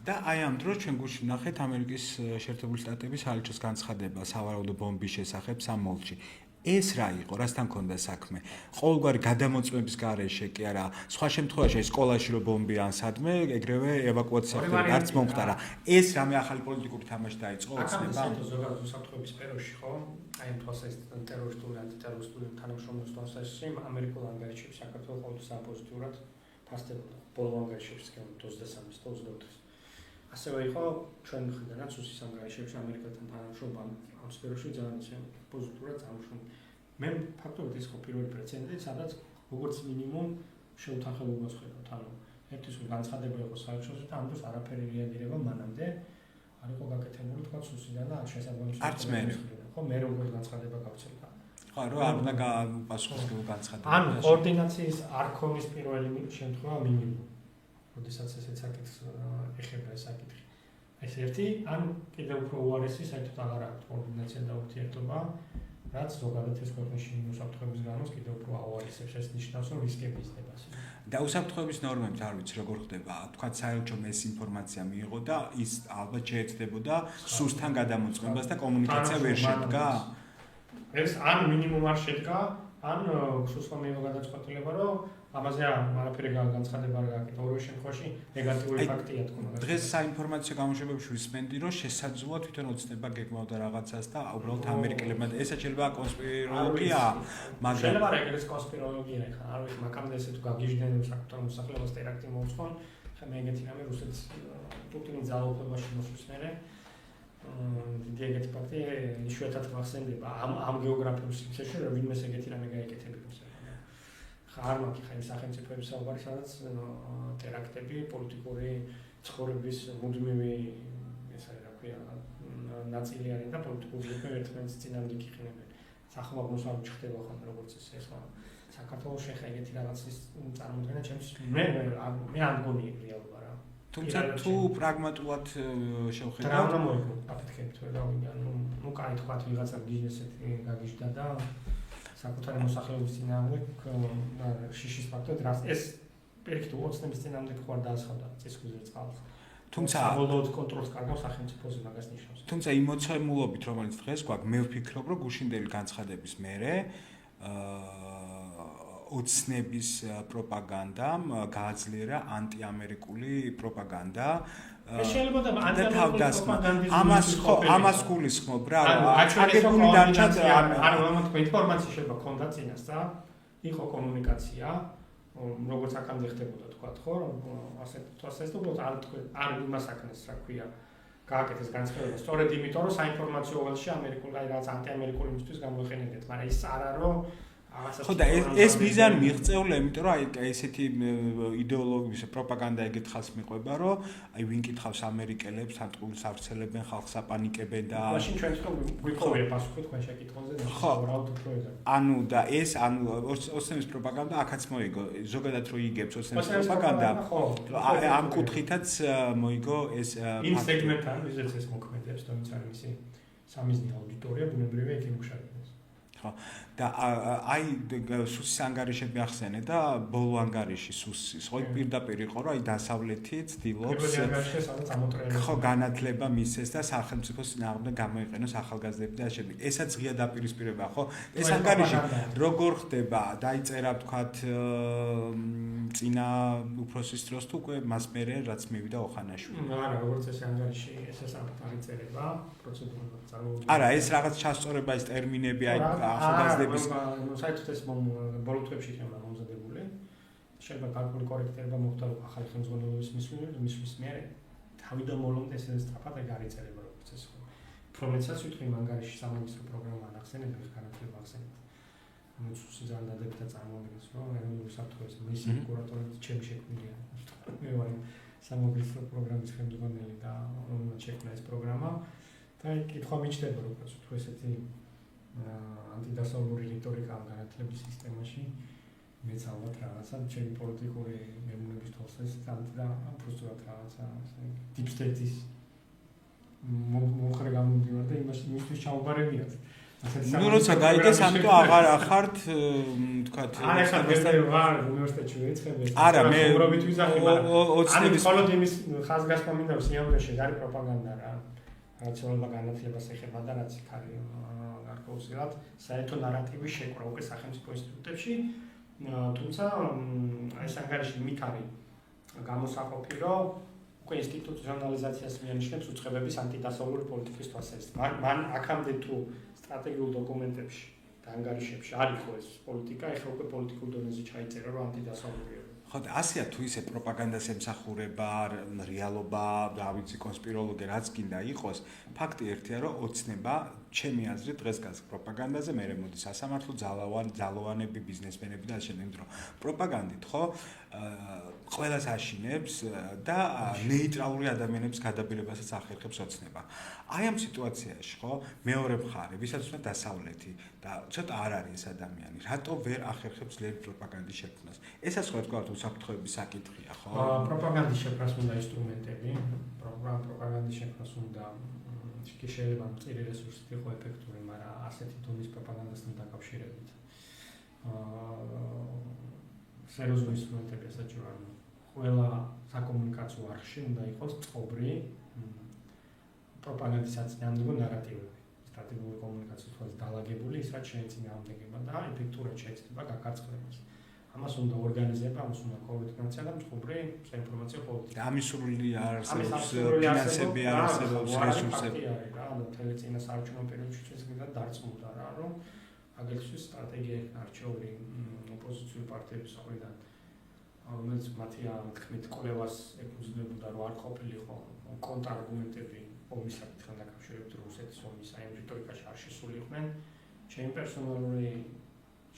და აი ამ დროს ჩვენ გულში ვნახეთ ამერიკის შეერთებული შტატების საელჩოს განცხადება სავარაუდო ბომბის შესახებ სამოლში. ეს რა იყო, რასთან ქონდა საქმე? ყოველგვარი გადამოწმების გარეშე კი არა, სხვა შემთხვევაში სკოლაში რო ბომბი ან სადმე, ეგრევე ევაკუაცია ხდება, არც მომხდარა. ეს რამე ახალი პოლიტიკური თამაში დაიწყო ოცნება? აქ ზოგადად უსაფრთხოების სფეროში ხო? აი ამ თვალსაზრისით ტერორისტული, ანტიტერორისტული თანამშრომლობის თვალსაზრისით ამერიკულ ანგარიშებში საქართველოს ყოველთვის საპოზიტიურად ფასდებოდა. ბოლო ანგარიშებში 23-ის და 24-ის. ასევე იყო ჩვენ მხრიდანაც უსის ანგარიშებში ამერიკასთან თანამშრომლობა ამ სფეროში ძალიან პოზიტიურად წარმოშობილი. მე ფაქტობრივად ეს იყო პირველი პრეცედენტი, სადაც როგორც მინიმუმ შეუთანხმებულობას ხედავთ. ანუ ერთის განცხადება იყო საერთაშორისო და ამ დროს არაფერი რეაგირება მანამდე არ იყო გაკეთებული თქვა უსისიდან და შესაბამისად არც მე. ხო, მე როგორ განცხადება გავცელდა. ხო, რა არ უნდა პასუხისმგებლობა განცხადება. ანუ კოორდინაციის არქონის პირველი შემთხვევა მინიმუმ. როდესაც ესეც საკითხს ეხება ეს საკითხი. ეს ერთი, ან კიდევ უფრო უარესი საერთოდ აღარ აქვს კოორდინაცია და ურთიერთობა, რაც ზოგადად ეს ქვეყნის უსაფრთხოების განოს კიდევ უფრო აუარესებს. ეს ნიშნავს, რომ რისკები იზრდება. და უსაფრთხოების ნორმები არ ვიცი როგორ ხდება. თქვათ საელჩომ ეს ინფორმაცია მიიღო და ის ალბათ შეეცდებოდა სუსთან გადამოწმებას და კომუნიკაცია ვერ შედგა. ეს ან მინიმუმ არ შედგა, ან სუსტა მიიღო გადაწყვეტილება, რომ ამაზე არაფერი განცხადება არ გააკეთა. ორივე შემთხვევაში ნეგატიური ფაქტია თქო მაგას. დღეს საინფორმაციო გამოშვებებში ვისმენდი, რომ შესაძლოა თვითონ ოცნება გეგმავდა რაღაცას და უბრალოდ ამერიკელებმა ესა შეიძლება კონსპიროლოგია, მაგრამ შეიძლება რა ეგრეს კონსპიროლოგია ხა, არ ვიცი, მაგამდე ესე თუ გაგიჟდნენ საკუთარ მოსახლეობას ტერაქტი მოუწყონ, ხა მე ეგეთი რამე რუსეთს პუტინის ძალაუფლებაში მოსვლის მერე დიდი ეგეთი ფაქტი იშვიათად მახსენდება ამ გეოგრაფიულ სივრცეში, რომ ვინმეს ეგეთი რამე გაეკეთებინოს. არ მაქვს ხა იმ სახელმწიფოების საუბარი, სადაც ტერაქტები, პოლიტიკური ცხოვრების მუდმივი ეს არის რა ქვია, ნაწილი არის და პოლიტიკური ჯგუფები ერთმანეთს წინამდე იყინებენ. სახმობნოს არ ჩხდება ხოლმე როგორც ეს ხო. საქართველოს ხა ეგეთი რაღაცის წარმოქმნა ჩემს მე არ მგონი რეალობა რა. თუმცა თუ პრაგმატულად შევხედავთ, რა უნდა მოიგო აფეთქებით რა ვინდა, ნუ კაი თქვა ვიღაცა ბიზნესით გაგიჟდა და საკუთარი მოსახლეობის წინააღმდეგ შიშის ფაქტად რაც ეს პირიქით ოცნების წინააღმდეგ ხო არ დაასხავდა წესქვილზე წყალს. თუმცა საბოლოოდ კონტროლს კარგავს სახელმწიფოზე მაგას ნიშნავს. თუმცა იმ მოცემულობით რომელიც დღეს გვაქვს, მე ვფიქრობ, რომ გუშინდელი განცხადების მერე ოცნების პროპაგანდამ გააძლიერა ანტიამერიკული პროპაგანდა. შეიძლება და ანტიამერიკული პროპაგანდის ამას გულისხმობ რა. აგებული დარჩა ანუ ამათ ინფორმაცია შეიძლება ქონდა წინასწარ, იყო კომუნიკაცია, როგორც აქამდე ხდებოდა თქვა ხო, ასე თვალსაზრისით უბრალოდ არ იმას აკნეს რა ქვია. გააკეთეს განცხადება სწორედ იმიტომ რომ საინფორმაციო ველში ამერიკული აი რაღაც ანტიამერიკული მისთვის გამოიყენებდეთ, მაგრამ ის არა რომ ხო და ეს მიზანი მიღწეულია, იმიტომ რომ აი ესეთი იდეოლოგიის პროპაგანდა ეგეთ ხალხს მიყვება, რომ აი ვინ კითხავს ამერიკელებს, სანტყულს ავრცელებენ, ხალხს აპანიკებენ და მაშინ ჩვენც ხო გვიყვება პასუხი თქვენ შეკითხვაზე და უბრალოდ უფრო ეგრე. ანუ და ეს ანუ ოცნების პროპაგანდა აქაც მოიგო. ზოგადად რო იგებს ოცნების პროპაგანდა, ამ კუთხითაც მოიგო ეს იმ სეგმენტთან, ვიზეც ეს მოქმედებს, თუმცა არის მისი სამიზნე აუდიტორია, ბუნებრივია იქ იმუშავებს. ხო და აი სუსის ანგარიშები ახსენე და ბოლო ანგარიში სუსის ხო პირდაპირ იყო რომ აი დასავლეთი ცდილობს ხო განათლება მისცეს და სახელმწიფოს წინააღმდეგ გამოიყენოს ახალგაზრდები და შემდეგ ესაც ღია დაპირისპირება ხო ეს ანგარიში როგორ ხდება დაიწერა ვთქვათ წინა უფროსის დროს თუ უკვე მას მერე რაც მივიდა ოხანაშვილი არა როგორც ეს ანგარიში ეს დაიწერება პროცედურა წარმოუდგენელი არა ეს რაღაც ჩასწორება ის ტერმინები აი ახალგაზრდების საერთოდ ეს ბოლო თვეებში იქნება მომზადებული შეიძლება გარკვეული კორექტირება მოხდა რომ ახალი ხელმძღვანელობის მისვლის მერე თავიდან მოლომდე ეს სწრაფად გაიწერება როგორც ეს ხო პრობლემასაც ვიტყვი ანგარიში სამაგისტრო პროგრამა ახსენებენ განათლება ახსენებენ სუსი ძალიან დადებითად წარმოადგენს რომ ეროვნული საფრთხის მისი კურატორები ჩემი შექმნილია მე ვარ სამაგისტრო პროგრამის ხელმძღვანელი და რომელმაც შექმნა ეს პროგრამა და კითხვა მიჩნდება როგორც თუ ესეთი ანტიდასავლური რიტორიკა განათლების სისტემაში მეც ალბათ რაღაცა ჩემი პოლიტიკური მემუნების თვალსაზრისით და უბრალოდ რაღაცა deep state-ის მოხრე გამომდივარ და იმისთვის ჩაუბარებიათ ну როცა გაიგეს ამიტომ აღარ ახართ თქვათ არა ხარ ვარ უნივერსიტეტში ვეცხედე არა მე უბრალოდ ვიზახი მაგრამ ოცნების მხოლოდ იმის ხაზგასმა მინდა სიამოვნებაში არის პროპაგანდა რა რაციონალურმა განათლებას ეხება და რაც იქ არის გარკვეულწილად საერთო ნარატივის შეკრა უკვე სახელმწიფო ინსტიტუტებში თუმცა ეს ანგარიში იმით არის გამოსაყოფი რომ უკვე ინსტიტუციონალიზაციას მიანიშნებს უწყებების ანტიდასავლური პოლიტიკის თვალსაზრისით მან აქამდე თუ სტრატეგიულ დოკუმენტებში და ანგარიშებში არ იყო ეს პოლიტიკა ეხლა უკვე პოლიტიკურ დონეზე ჩაიწერა რომ ანტიდასავლურია ხო და ასეა თუ ისე პროპაგანდას ემსახურება რეალობა და ვიცი კონსპიროლოგია რაც გინდა იყოს ფაქტი ერთია რომ ოცნება ჩემი აზრით დღეს გას პროპაგანდაზე მე მოდის სასამართლო ძალოვანები ბიზნესმენები და შემდეგ რომ პროპაგანდით ხო ყველას აშინებს და ნეიტრალური ადამიანების გადაბირებასაც ახერხებს ოცნება აი ამ სიტუაციაში ხო მეორე მხარე ვისაც უნდა დასავლეთი და ცოტა არ არის ეს ადამიანი რატო ვერ ახერხებს ძლიერი პროპაგანდის შექმნას ესაც ხო თქვა თუ საფრთხეების საკითხია ხო პროპაგანდის შექმნას უნდა ინსტრუმენტები პროპაგანდის შექმნას უნდა კი შეიძლება მწირი რესურსით იყო ეფექტური მაგრამ ასეთი დონის პროპაგანდასთან დაკავშირებით სერიოზული ინსტრუმენტები საჭიროა ყველა საკომუნიკაციო არხში უნდა იყოს წყობრი პროპაგანდის საწინააღმდეგო ნარატივები სტრატეგიული კომუნიკაციის თვალს დალაგებული ის რაც შეეწინააღმდეგება და ეფექტურად შეეცდება გაგაცხადებას ამას უნდა ორგანიზება ამას უნდა კოორდინაცია და წყობრი საინფორმაციო პოლიტიკა ამის სრული არსებობს ფინანსები არსებობს რესურსები არის რა და თელეწინა საარჩევნო პერიოდში შეიძლება დარწმუნდა რა რომ აგრესიის სტრატეგია არჩეული ოპოზიციური პარტიების მხრიდან რომელიც მათი თქმით კვლევას ეკუთვნებოდა რომ არ ყოფილიყო კონტრარგუმენტები ომის საკითხთან დაკავშირებით რუსეთის ომის აი რიტორიკაში არ შესულიყვნენ ჩემი პერსონალური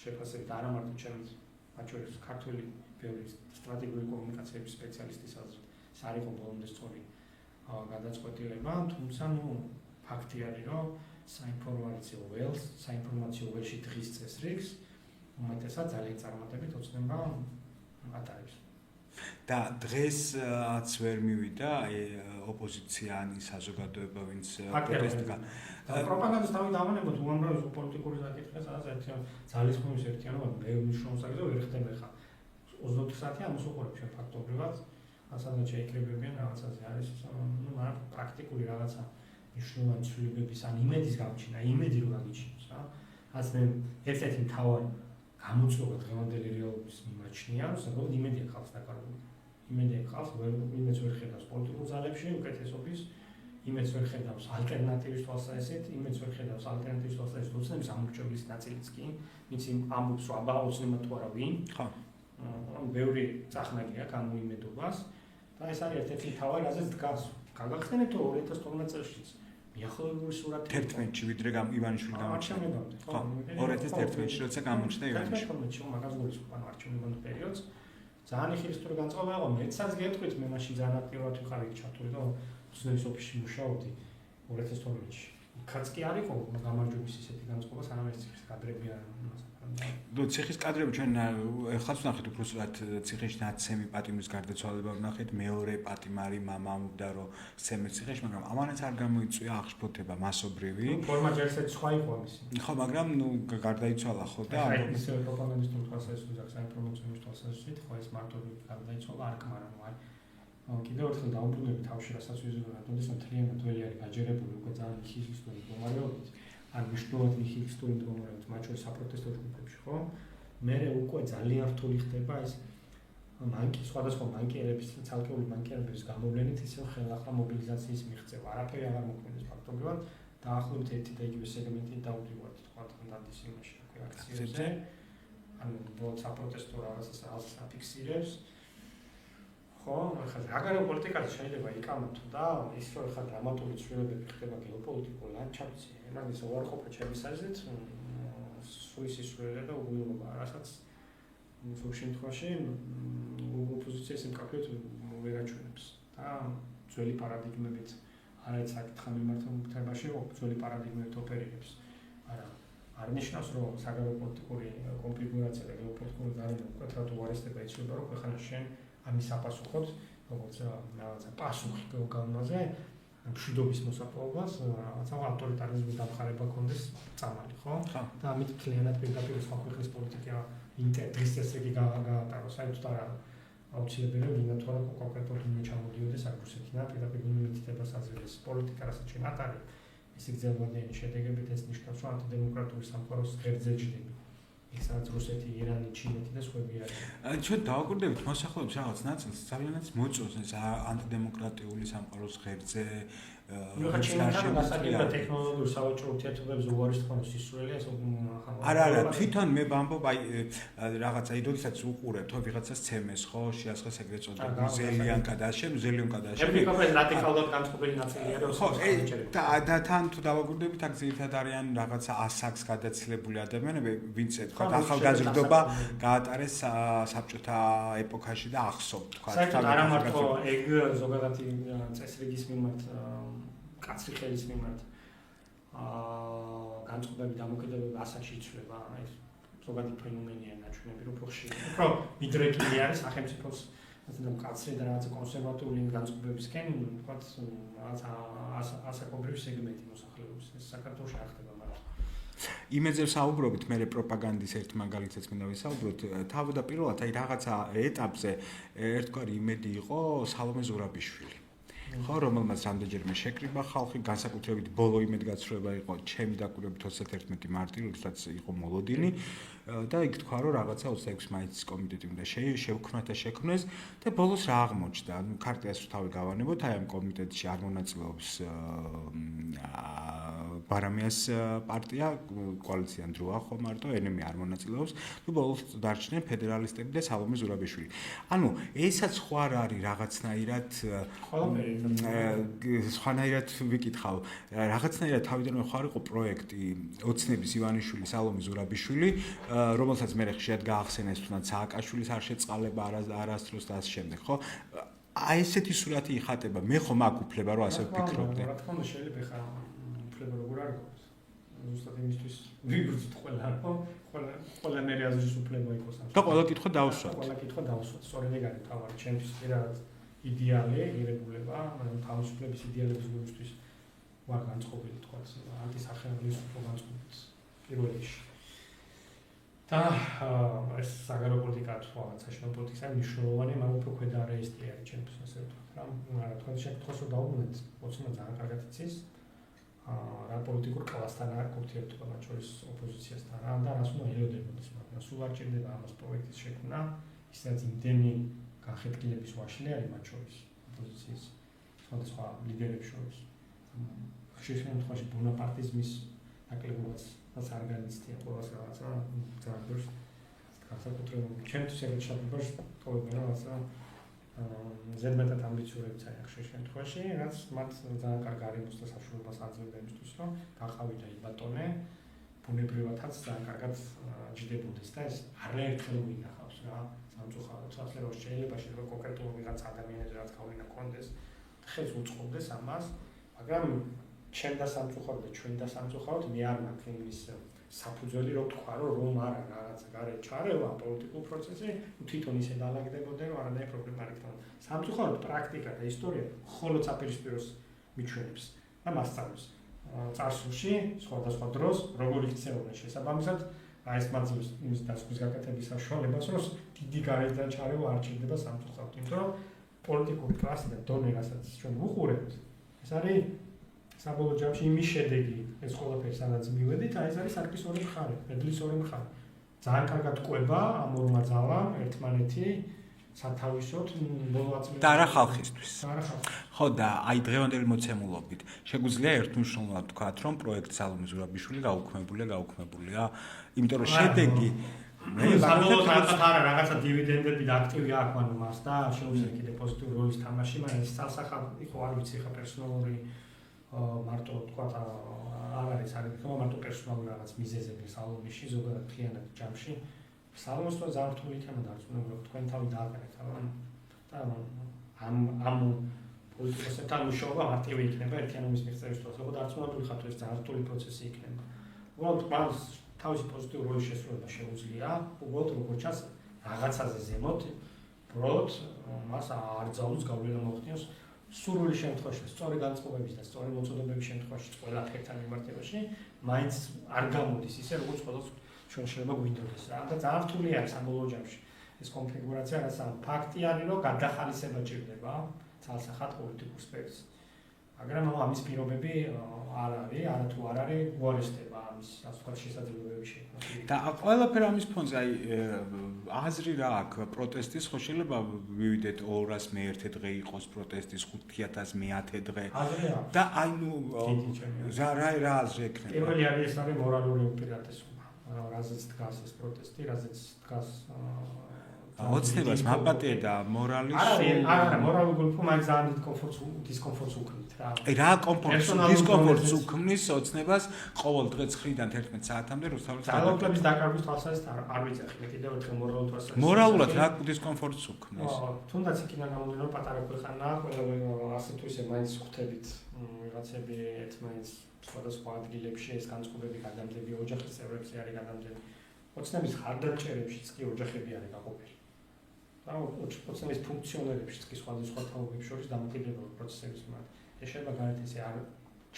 შეფასებით არა მარტო ჩემს მათ შორის ქართული ბევრი სტრატეგიული კომუნიკაციების სპეციალისტის აზრით ეს არ იყო ბოლომდე სწორი გადაწყვეტილება თუმცა ნუ ფაქტი არის რომ საინფორმაციო ველში დღის წესრიგს უმეტესად ძალიან წარმატებით ოცნება ატარებს და დღესაც ვერ მივიდა ოპოზიციანი საზოგადოება ვინც პროტესტი პროპაგანდის თავი დავანებოთ უამრავი პოლიტიკური საკითხია სადაც ერთიან ძალისხმევის ერთიანობა მე მნიშვნელოვანია ვერ ხდება ხა 24 საათი ამას უყურებ შენ ფაქტობრივად ასადაც შეიკრიბებიან რაღაცაზე არის ნუ მაგრამ პრაქტიკული რაღაცა მნიშვნელოვანი ცვლილებების ან იმედის გამჩინა იმედი რო გაგიჩინოს რა რაც მე ერთ-ერთი მთავარი გამოწვევა დღევანდელი რეალობის მიმაჩნია საბოლოოდ იმედია ხალხს დაკარგული იმედია ხალხს იმედს ვერ ხედავს პოლიტიკურ ძალებში უკეთესობის იმედს ვერ ხედავს ალტერნატივის თვალსაზრისით იმედს ვერ ხედავს ალტერნატივის თვალსაზრისით ოცნების ამორჩევლის ნაწილიც კი მის ამბობს რომ აბა ოცნება თუ არა ვინ ხო ბევრი წახნაგია გამოიმედობას და ეს არის ერთ-ერთი მთავარი რაზეც დგას გაგახსენეთ რომ 2012 წელშიც მიახლოებული სურათი 11-ში ვიდრე ივანიშვილი გამოჩნდა ხო 2011-ში როცა გამოჩნდა ივანიშვილი 11-ში მაგას გულისხმობ არჩევნებამდე პერიოდს ძალიან ხირისტური განწყობა იყო მეცაც გეტყვით მე მაშინ ძალიან აქტიურად ვიყავი ჩართული და ოცნების ოფისში მუშაობდი 2012-ში კაც კი არ იყო გამარჯვების ისეთი განწყობა სანამ ეს კადრები არ ნუ ციხის კადრები ჩვენ ეხლაც ვნახეთ უბრალოდ ციხეში ნაცემი პატიმრის გარდაცვალება ვნახეთ, მეორე პატიმარი მამა ამბობდა რომ სცემეს ციხეში, მაგრამ ამანაც არ გამოიწვია აღშფოთება მასობრივი. ფორმა ჯერსეთ სხვა იყო ამისი. ხო, მაგრამ ნუ გარდაიცვალა ხო და ის პროპაგანდისტული თვალსაზრისით აქვს საინფორმაციო თვალსაზრისით, ხო ეს მარტო გარდაიცვალა არ კმარა, ნუ აი კიდევ ერთხელ დაუბრუნდები თავში რასაც ვიზურა, თუნდაც მთლიანად ველი არის გაჯერებული უკვე ძალიან ნიჰილისტური მდგომარეობით. ან მნიშვნელოვანი ნიჰილისტური მდგომარეობით, მათ შორის საპროტესტო ჯგუფებში, ხო? მე უკვე ძალიან რთული ხდება ეს სხვადასხვა მანკიერების, ცალკეული მანკიერების გამოვლენით ისევ ხელახლა მობილიზაციის მიღწევა. არაფერი აღარ მოქმედებს ფაქტობრივად, დაახლოებით ერთი და იგივე სეგმენტი დავდივართ, თქვა დღანდის იმაში, აქციებზე. ანუ ბოლო საპროტესტო რაღაცას აფიქსირებს. ხო, ახლა აგარო პოლიტიკაზე შეიძლება იკამათო და ის რომ ახლა დრამატული ცვლილებები ხდება გეოპოლიტიკურ ლანდშაფტში, მაგის უარყოფა ჩემის აზრით, სუის სისულელე და უგულობა, რასაც სულ შემთხვევაში ოპოზიციას იმკაფიოდ ვერ აჩვენებს და ძველი პარადიგმებით არაერთ საკითხა მიმართებაში ძველი პარადიგმებით ოპერირებს. არა, არ ნიშნავს რომ საგარეო პოლიტიკური კონფიგურაცია და გეოპოლიტიკური გარემო მკვეთრად უარესდება იცვლება, რომ ქვეყანა შენ ამის საპასუხოდ, როგორც რაღაცა პასუხი გავლმაზე, მშვიდობის მოსაპოვებას, რაღაცა ავტორიტარიზმის დამხარება კონდეს წამალი, ხო? და ამით მთლიანად პირდაპირ სხვა ქვეყნის პოლიტიკა ინტერესის წესრიგი გაატარო, საერთოდ არა აუცილებელია ვინმე თუ არა კონკრეტულად ვინმე ჩამოდიოდეს აქ რუსეთიდან, პირდაპირ ვინმე მითითებას აძლევს პოლიტიკა, რასაც ჩვენ ატარებ, ეს გრძელვადიანი შედეგებით ეს ნიშნავს, რომ ანტიდემოკრატიული სამყაროს ღერძზე ჯდები. ისაც რუსეთი, ირანი, ჩინეთი და სხვები არიან. ჩვენ დავაკვირდებით მოსახლეობის რაღაც ნაწილს ძალიანაც მოწონს ეს ანტიდემოკრატიული სამყაროს ღერძზე ჩინეთთან გასაგებია ტექნოლოგიურ სავაჭრო ურთიერთობებზე უარესთქონის სისულელე ეს არა, თვითონ მე ვამბობ აი რაღაცა იდოდესაც უყურებ თო ვიღაცას ცემეს ხო შეასხეს ეგრეთ წოდებული ზელიანკა და შენ ზელიონკა და შენ ეკოპრეს რადიკალურად განსხვავებული ნაწილია რომ ხო და თან თუ დავაკვირდებით აქ ძირითადად არიან რაღაცა ასაკს გადაცილებული ადამიანები ვინც თქვა ახალგაზრდობა გაატარეს საბჭოთა ეპოქაში და ახსოვთ თქვა საერთოდ არა მარტო ეგ ზოგადად წესრიგის მიმართ კაცრი ხელის მიმართ განწყობები დამოკიდებულება ასაკში იცვლება ეს ზოგადი ფენომენია ნაჩვენები რომ ხშირი უფრო მიდრეკილი არის სახელმწიფოს ასე კაცრი და რაღაცა კონსერვატიული განწყობებისკენ თქვათ რაღაცა ასაკობრივი სეგმენტი მოსახლეობის ეს საქართველოში არ ხდება მაგრამ იმედზე საუბრობთ მე პროპაგანდის ერთ მაგალითად მინდა ვისაუბროთ თავდაპირველად აი რაღაცა ეტაპზე ერთგვარი იმედი იყო სალომე ზურაბიშვილი ხო რომელმაც რამდენჯერმე შეკრიბა ხალხი განსაკუთრებით ბოლო იმედგაცრუება იყო ჩემი დაკვირვებით 31 მარტი როდესაც იყო მოლოდინი და იქ თქვა რომ რაღაცა 26 მაისის კომიტეტი უნდა შევქმნა და შექმნეს და ბოლოს რა აღმოჩნდა ანუ ქარტიას რო თავი გავანებოთ აი ამ კომიტეტში არ მონაწილეობს ბარამიას პარტია კოალიციან დროა ხო მარტო ენემი არ მონაწილეობს თუ ბოლოს დარჩნენ ფედერალისტები და სალომე ზურაბიშვილი ანუ ესაც ხო არ არის რაღაცნაირად სხვანაირად ვიკითხავ რაღაცნაირად თავიდანვე ხო არ იყო პროექტი ოცნების ივანიშვილი სალომე ზურაბიშვილი რომელსაც მე ხშირად გაახსენეს თუნდაც სააკაშვილის არ შეწყალება არასდროს და ასე შემდეგ ხო აი ესეთი სურათი იხატება მე ხომ აქ უფლება რომ ასე ვფიქრობდე რა თქმა უნდა შეიძლება ხა უფლება როგორ არ გქონდეს ზუსტად იმისთვის ვიგრძით ყველა ხო ყველა მერე აზრის უფლება იყოს და ყველა კითხვა დავსვათ ყველა კითხვა დავსვათ სწორედ ეგ არის თავარი ჩემთვის პირადად იდეალი ღირებულება მაგრამ თავისუფლების იდეალების გულისთვის ვარ განწყობილი თქვათ ანტისახელმწიფო განწყობილს პირველ რიგში და ეს საგარეო პოლიტიკა თუ რაღაცა შინაური პოლიტიკა მნიშვნელოვანია მაგრამ უფრო ქვედა რეესტრი არის ჩემთვის ასე ვთქვათ რა მაგრამ თქვენ შეგხვდეთ რომ დაუბრუნდეთ ოცნა ძალიან კარგად იცის რა პოლიტიკურ კლასთან აქვს ურთიერთობა მათ შორის ოპოზიციასთან რა და რას უნდა ელოდებოდეს მაგრამ სულ არ ჭირდება ამას პროექტის შექმნა ისაც იმდენი განხეთქილების ვაშლი არის მათ შორის ოპოზიციის სხვადასხვა ლიდერებს შორის ხშირ შემთხვევაში ბონაპარტიზმის ნაკლებობაც არ განიცდია ყველას რაღაცა ძაღლებს განსაკუთრებით ჩემთვის ეგრეთ შაბლებს თოვებენ რაღაცა ზედმეტად ამბიციურებიც არის ხშირ შემთხვევაში რაც მათ ძალიან კარგ გარემოს და საშუალებას აძლევდა იმისთვის რომ გაყავიდა იბატონე ბუნებრივადაც ძალიან კარგად ჯდებოდეს და ეს არაერთხელ ვინახავს რა სამწუხაროდ სასწრაფო შეიძლება კონკრეტულად ვიღაც ადამიანებს რაც გავლენა კონდეს ხელს უწყობდეს ამას მაგრამ ჩემ და სამწუხაროდ და ჩვენ და სამწუხაროდ მე არ მაქვს იმის საფუძველი რო თქვა რომ არა რაღაცა გარე ჩარევა პოლიტიკურ პროცესში თვითონ ისე დაალაგდებოდა რომ არანაირი პრობლემა არ იქნება. სამწუხაროდ პრაქტიკა და ისტორია მხოლოდ საპირისპიროს მიჩვენებს და მასწავლებს წარსულში სხვადასხვა დროს როგორ იქცეოდნენ შესაბამისად ეს მაძლევს იმის დასკვნის გაკეთების საშუალებას რომ დიდი გარედან ჩარევა არ ჭირდება სამწუხაროდ იმიტომ რომ პოლიტიკური კლასი და დონე რასაც ჩვენ ვუყურებთ ეს არის საბოლოო ჯამში იმის შედეგი ეს ყველაფერი სადაც მივედით აი ეს არის საქმის ორი მხარე მედლის ორი მხარე ძალიან კარგად ყვება ამ ორმა ძალამ ერთმანეთი სათავისოდ ბოლო აწმენდა და არა ხალხისთვის. ხო და აი დღევანდელი მოცემულობით შეგვიძლია ერთმნიშვნელოვნად ვთქვათ რომ პროექტ სალომე ზურაბიშვილი გაუქმებულია იმიტომ რომ შედეგი რაღაცა დივიდენდები და აქტივი აქვს მან მას და შეუძლია კიდე პოზიტიური როლის თამაში მაგრამ ეს წალსახად იყო არ ვიცი ხა პერსონალური მარტო ვთქვათ არ არის არიქო მარტო პერსონალური რაღაც მიზეზები სალომეში ზოგადად მთლიანად ჯამში სალომეს თუ ძალიან რთული იქნება დარწმუნებული თქვენ თავი დააყენეთ ამ პოლიტიკოსებთან მუშაობა მარტივი იქნება ერთიანობის მიღწევის დროს ხო დარწმუნებული ხართ ეს ძალიან რთული პროცესი იქნება უბრალოდ მას თავისი პოზიტიური როლის შესრულება შეუძლია უბრალოდ როგორც ჩანს რაღაცაზე ზემოთ უბრალოდ მას არ ძალუს გავლენა მოხდინოს სურვილი შემთხვევაში სწორი განწყობების და სწორი მოწოდებების შემთხვევაში ყველაფერთან მიმართებაში მაინც არ გამოდის ისე როგორც ყოველთვის ჩვენ შეიძლება გვინდოდეს რა და ძალიან რთული არის საბოლოო ჯამში ეს კონფიგურაცია რაც ფაქტი არის რომ გადახალისება ჭირდება ცალსახად პოლიტიკურ სფეროს მაგრამ ამის პირობები არ არის არათუ არ არის უარესდება ამის ასე ვთქვათ შესაძლებლობები შექმნა და ყველაფერ ამის ფონზე აი აზრი რა აქვს პროტესტის ხო შეიძლება ვივიდეთ 200 მე-1 დღე იყოს პროტესტის 5000 მე-10 დღე და აი ნუ რა აზრი ექნება პირველი არის ეს არის მორალური უპირატესობა რაზეც დგას ეს პროტესტი რაზეც დგას ოცნებას მაპატია და მორალის არა მორალური გულფო მაგ ძალიან დისკომფორტს უქმნით რა რა დისკომფორტს უქმნის ოცნებას ყოველ დღე 9-დან 11 საათამდე რუსთავის ძალაუფლების დაკარგვის თვალსაზრისით არ ვიცახი კიდევ ერთხელ მორალურ თვალსაზრისით მორალურად რა დისკომფორტს უქმნის თუნდაც იქიდან გამომდინარე პატარა ქვეყანაა ყველა ასე თუ ისე მაინც ხვდებით რაღაცები ერთმანეთს სხვადასხვა ადგილებში ეს განწყობები გადამდები ოჯახის წევრებზე არის გადამდები ოცნების ხარდაჭერებშიც კი ოჯახები არის გაყოფილი და ოცნების ფუნქციონერებშიც კი სხვადასხვა თაობებს შორის დამოკიდებელ პროცესების მიმართ ეს შეიძლება გარეთ ისე არ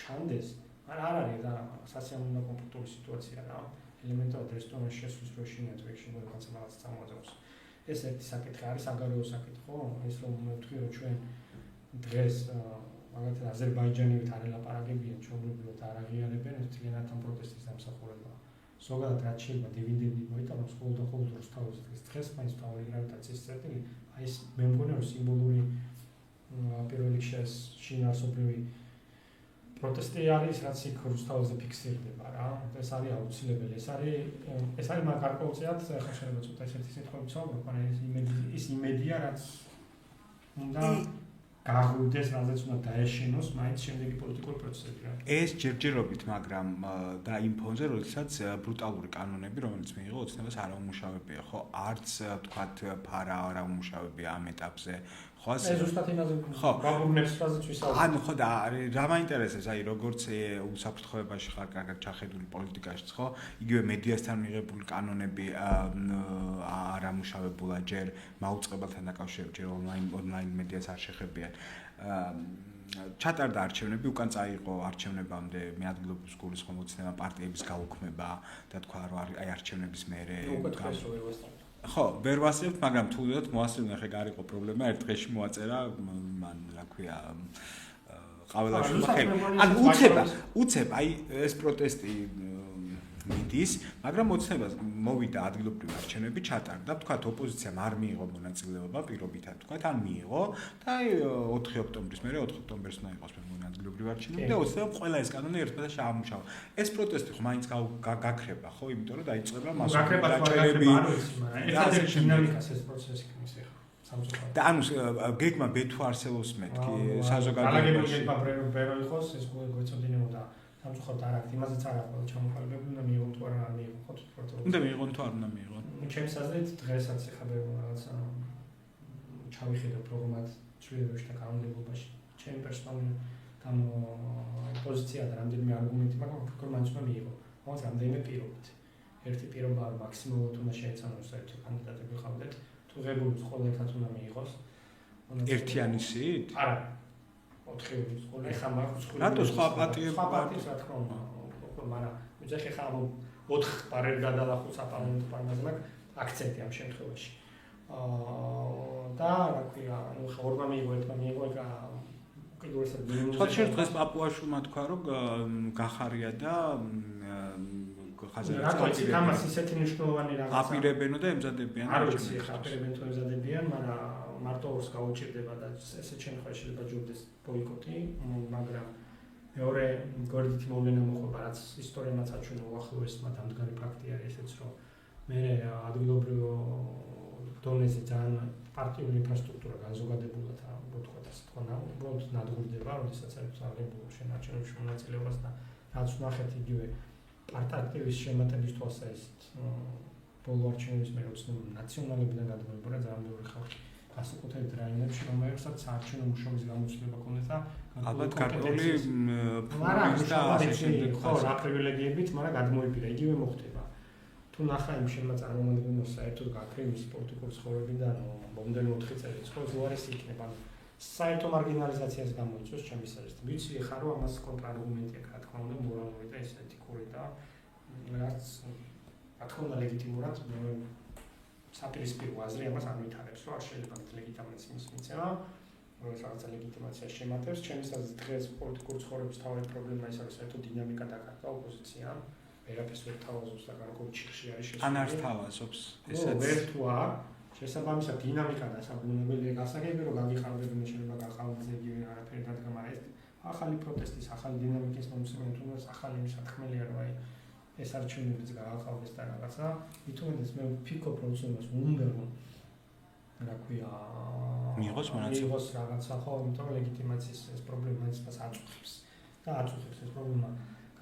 ჩანდეს მაგრამ არ არის და სასიამოვნო კომფორტული სიტუაცია რა ელემენტარად რესტორანში შესვლის დროს შინია თვეში მოიყვანს რაღაც წამოძავს ეს ერთი საკითხი არის საგარეო საკითხი ხო ის რომ მეთქვი რომ ჩვენ დღეს მაგალითად აზერბაიჯანივით არ ელაპარაკებიან ჩვეულებრივად არ აღიარებენ ეს თლიანად ამ პროტესტის დამსახურებაა ზოგადად რაც შეიძლება დივიდენდი მოიტანოს ხოლმე და ხოლმე რუსთავის დღეს მაინც თავი გრავიტაციის წერტილი აი ეს მე მგონი რომ სიმბოლური პირველ რიგში შინაარსობრივი პროტესტი არის რაც იქ რუსთავზე ფიქსირდება რა ეს არის აუცილებელი ეს არის მაგ გარკვეულწილად ახლა შეიძლება ცოტა ესეთი სიტყვებით ვსაუბრობ მაგრამ ის იმედია რაც უნდა გაღრუდეს რაზეც უნდა დაეშინოს მაინც შემდეგი პოლიტიკური პროცესები რა ეს ჯერჯერობით მაგრამ და იმ ფონზე როდესაც ბრუტალური კანონები რომელიც მიიღო ოცნებას არ აუმუშავებია ხო არც თქვათ ფარა არ აუმუშავებია ამ ეტაპზე ხო ეს ზუსტად იმაზე გაბურნებს რაზეც ვისაუბრობ ანუ ხო და რა მაინტერესებს აი როგორც უსაფრთხოებაში ხარ კარგად ჩახედული პოლიტიკაშიც ხო იგივე მედიასთან მიღებული კანონები არ ამუშავებულა ჯერ მაუწყებელთან დაკავშირებით ჯერ ონლაინ მედიას არ შეხებიან ჩატარდა არჩევნები უკან წაიღო არჩევნებამდე მე ადგილობრივ გულისხმობ ოცნება პარტიების გაუქმება და თქვა რომ აი არჩევნების მერე ხო ვერ ვასწრებთ მაგრამ თუნდაც მოასწრებენ ხე გარიყო პრობლემა ერთ დღეში მოაწერა მან რა ქვია ყაველაშვილმა ხელი ანუ უცებ აი ეს პროტესტი მიდის მაგრამ ოცნებას მოვიდა ადგილობრივ არჩევნები ჩატარდა თქვათ ოპოზიციამ არ მიიღო მონაწილეობა პირობითად თქვათ ან მიიღო და აი 4 ოქტომბრის მერე 4 ოქტომბერს უნდა იყოს მე ადგილობრივ არჩევნები და ოცნებამ ყველა ეს კანონი ერთმანეთს შეამუშავა ეს პროტესტი ხო მაინც გაქრება ხო იმიტომ რომ დაიწყება მასობრივი დაჭერები ეს დინამიკას ეს პროცესი ქნის ახლა და ანუ გეგმა ბეთუ არსებობს მეთქი საზოგადოებაში ბერო იყოს ეს გვეწოდინებოდა სამწუხაროდ არ აქვს იმაზეც არ აქვს ყველა ჩამოყალიბებული უნდა მიიღონ თუ არა მიიღონ ხო თუ უნდა მიიღონ თუ არ უნდა მიიღონ ჩემს აზრით დღესაც ეხება რაღაცა ჩავიხედე პროგრამად ცვლილებებში და კანონმდებლობაში ჩემი პერსონალური პოზიცია და რამდენიმე არგუმენტი მაგრამ ფიქრობ მაინც უნდა მიიღო ამას რამდენიმე პირობით. ერთი პირობა მაქსიმალურად უნდა შეეცანოს საერთო კანდიდატები ხავდეთ, თუ ღებულობს ყველა ერთად უნდა მიიღოს. ერთიანი სიით? არა. 4 ყველა ხა მაქვს რატო სხვა პარტიებს რა თქმა უნდა, მაგრამ ვიძახი ხა 4 პარერ გადალახოს საპარლამენტო პარლამენტზე მაქვს აქცენტი ამ შემთხვევაში. და რა ქვია, ანუ ხორმა მიიღო ერთმა მიიღო კიდურესად მინიმუმზე. სხვა შემთხვევაში პაპუაშვილმა თქვა რომ გახარია და ხაზერაც ამას ისეთი მნიშვნელოვანი რაღაცა აპირებენო და ემზადებიან არ ვიცი ხა აპირებენ თუ ემზადებიან, მაგრამ მარტო ორს გაუჭირდება და ესეთ შემთხვევაში შეიძლება ჯობდეს ბოიკოტი, მაგრამ მეორე გვერდითი მოვლენა მოხდება, რაც ისტორიამაც აჩვენა უახლოესმა დამდგარი ფაქტი არის ესეც, რომ მე ადგილობრივ დონეზე ძალიან პარტიული ინფრასტრუქტურა განზოგადებულად ვთქვათ ასე თქვა, უბრალოდ ნადგურდება, როდესაც არის აღებულო შენარჩუნების მონაწილეობას და რაც ვნახეთ იგივე პარტიების შემატების თვალსაზრისით ბოლო არჩევნების მერე უცნობი ნაციონალებიდან გადმოიბარა ძალიან ბევრი ხალხი განსაკუთრებით რაიონებში, რომელსაც საარჩევნო მუშაობის გამოცდილება ჰქონდათ და ალბათ გარკვეული ფულის და ასე შემდეგ ხო რა პრივილეგიებით, მაგრამ გადმოიბირა, იგივე მოხდება. თუ ნახა იმ შემმა წარმომადგენლებს საერთოდ გაქრემის პოლიტიკური ცხოვრებიდან მომდენო 4 წელიწადს ხო უარესი იქნება. საერთო მარგინალიზაციას გამოიწვევს ჩემი აზრით. ვიცი ხარ რომ ამას კონტრარგუმენტი აქვს, რა თქმა უნდა, მორალური და ესეთიკური და რაც რა თქმა უნდა ლეგიტიმურად საპირისპირო აზრი ამას არ ვითარებს, რომ არ შეიძლება ლეგიტიმაციის მიცემა, რომ რაღაცა ლეგიტიმაცია შემატებს. ჩემი აზრით დღეს პოლიტიკური ცხოვრების თავი პრობლემა ის არის, საერთოდ დინამიკა დაკარგა ოპოზიციამ. ვერაფერს ვერ თავაზობს და გარკვეულ ჩიხში არის შესული. ან არ თავაზობს, ესაც ვერ თუ არ შესაბამისად დინამიკა და საბუნებელია გასაგები, რომ გაგიხარებენ შეიძლება გახალხდეს იგივე არაფერი დადგა, მაგრამ ეს ახალი პროტესტის, ახალი დინამიკის მომცემელი თუნდაც ახალი მისათქმელია, რომ აი ეს არჩევნებიც გაახალხდეს და რაღაცა. ვითომაც მე ვფიქრობ, რომ უცნაურს უნდა რა ქვია მიიღოს რაღაცა ხო, იმიტომ რომ ლეგიტიმაციის ეს პრობლემა ის აწუხებს და აწუხებს ეს პრობლემა.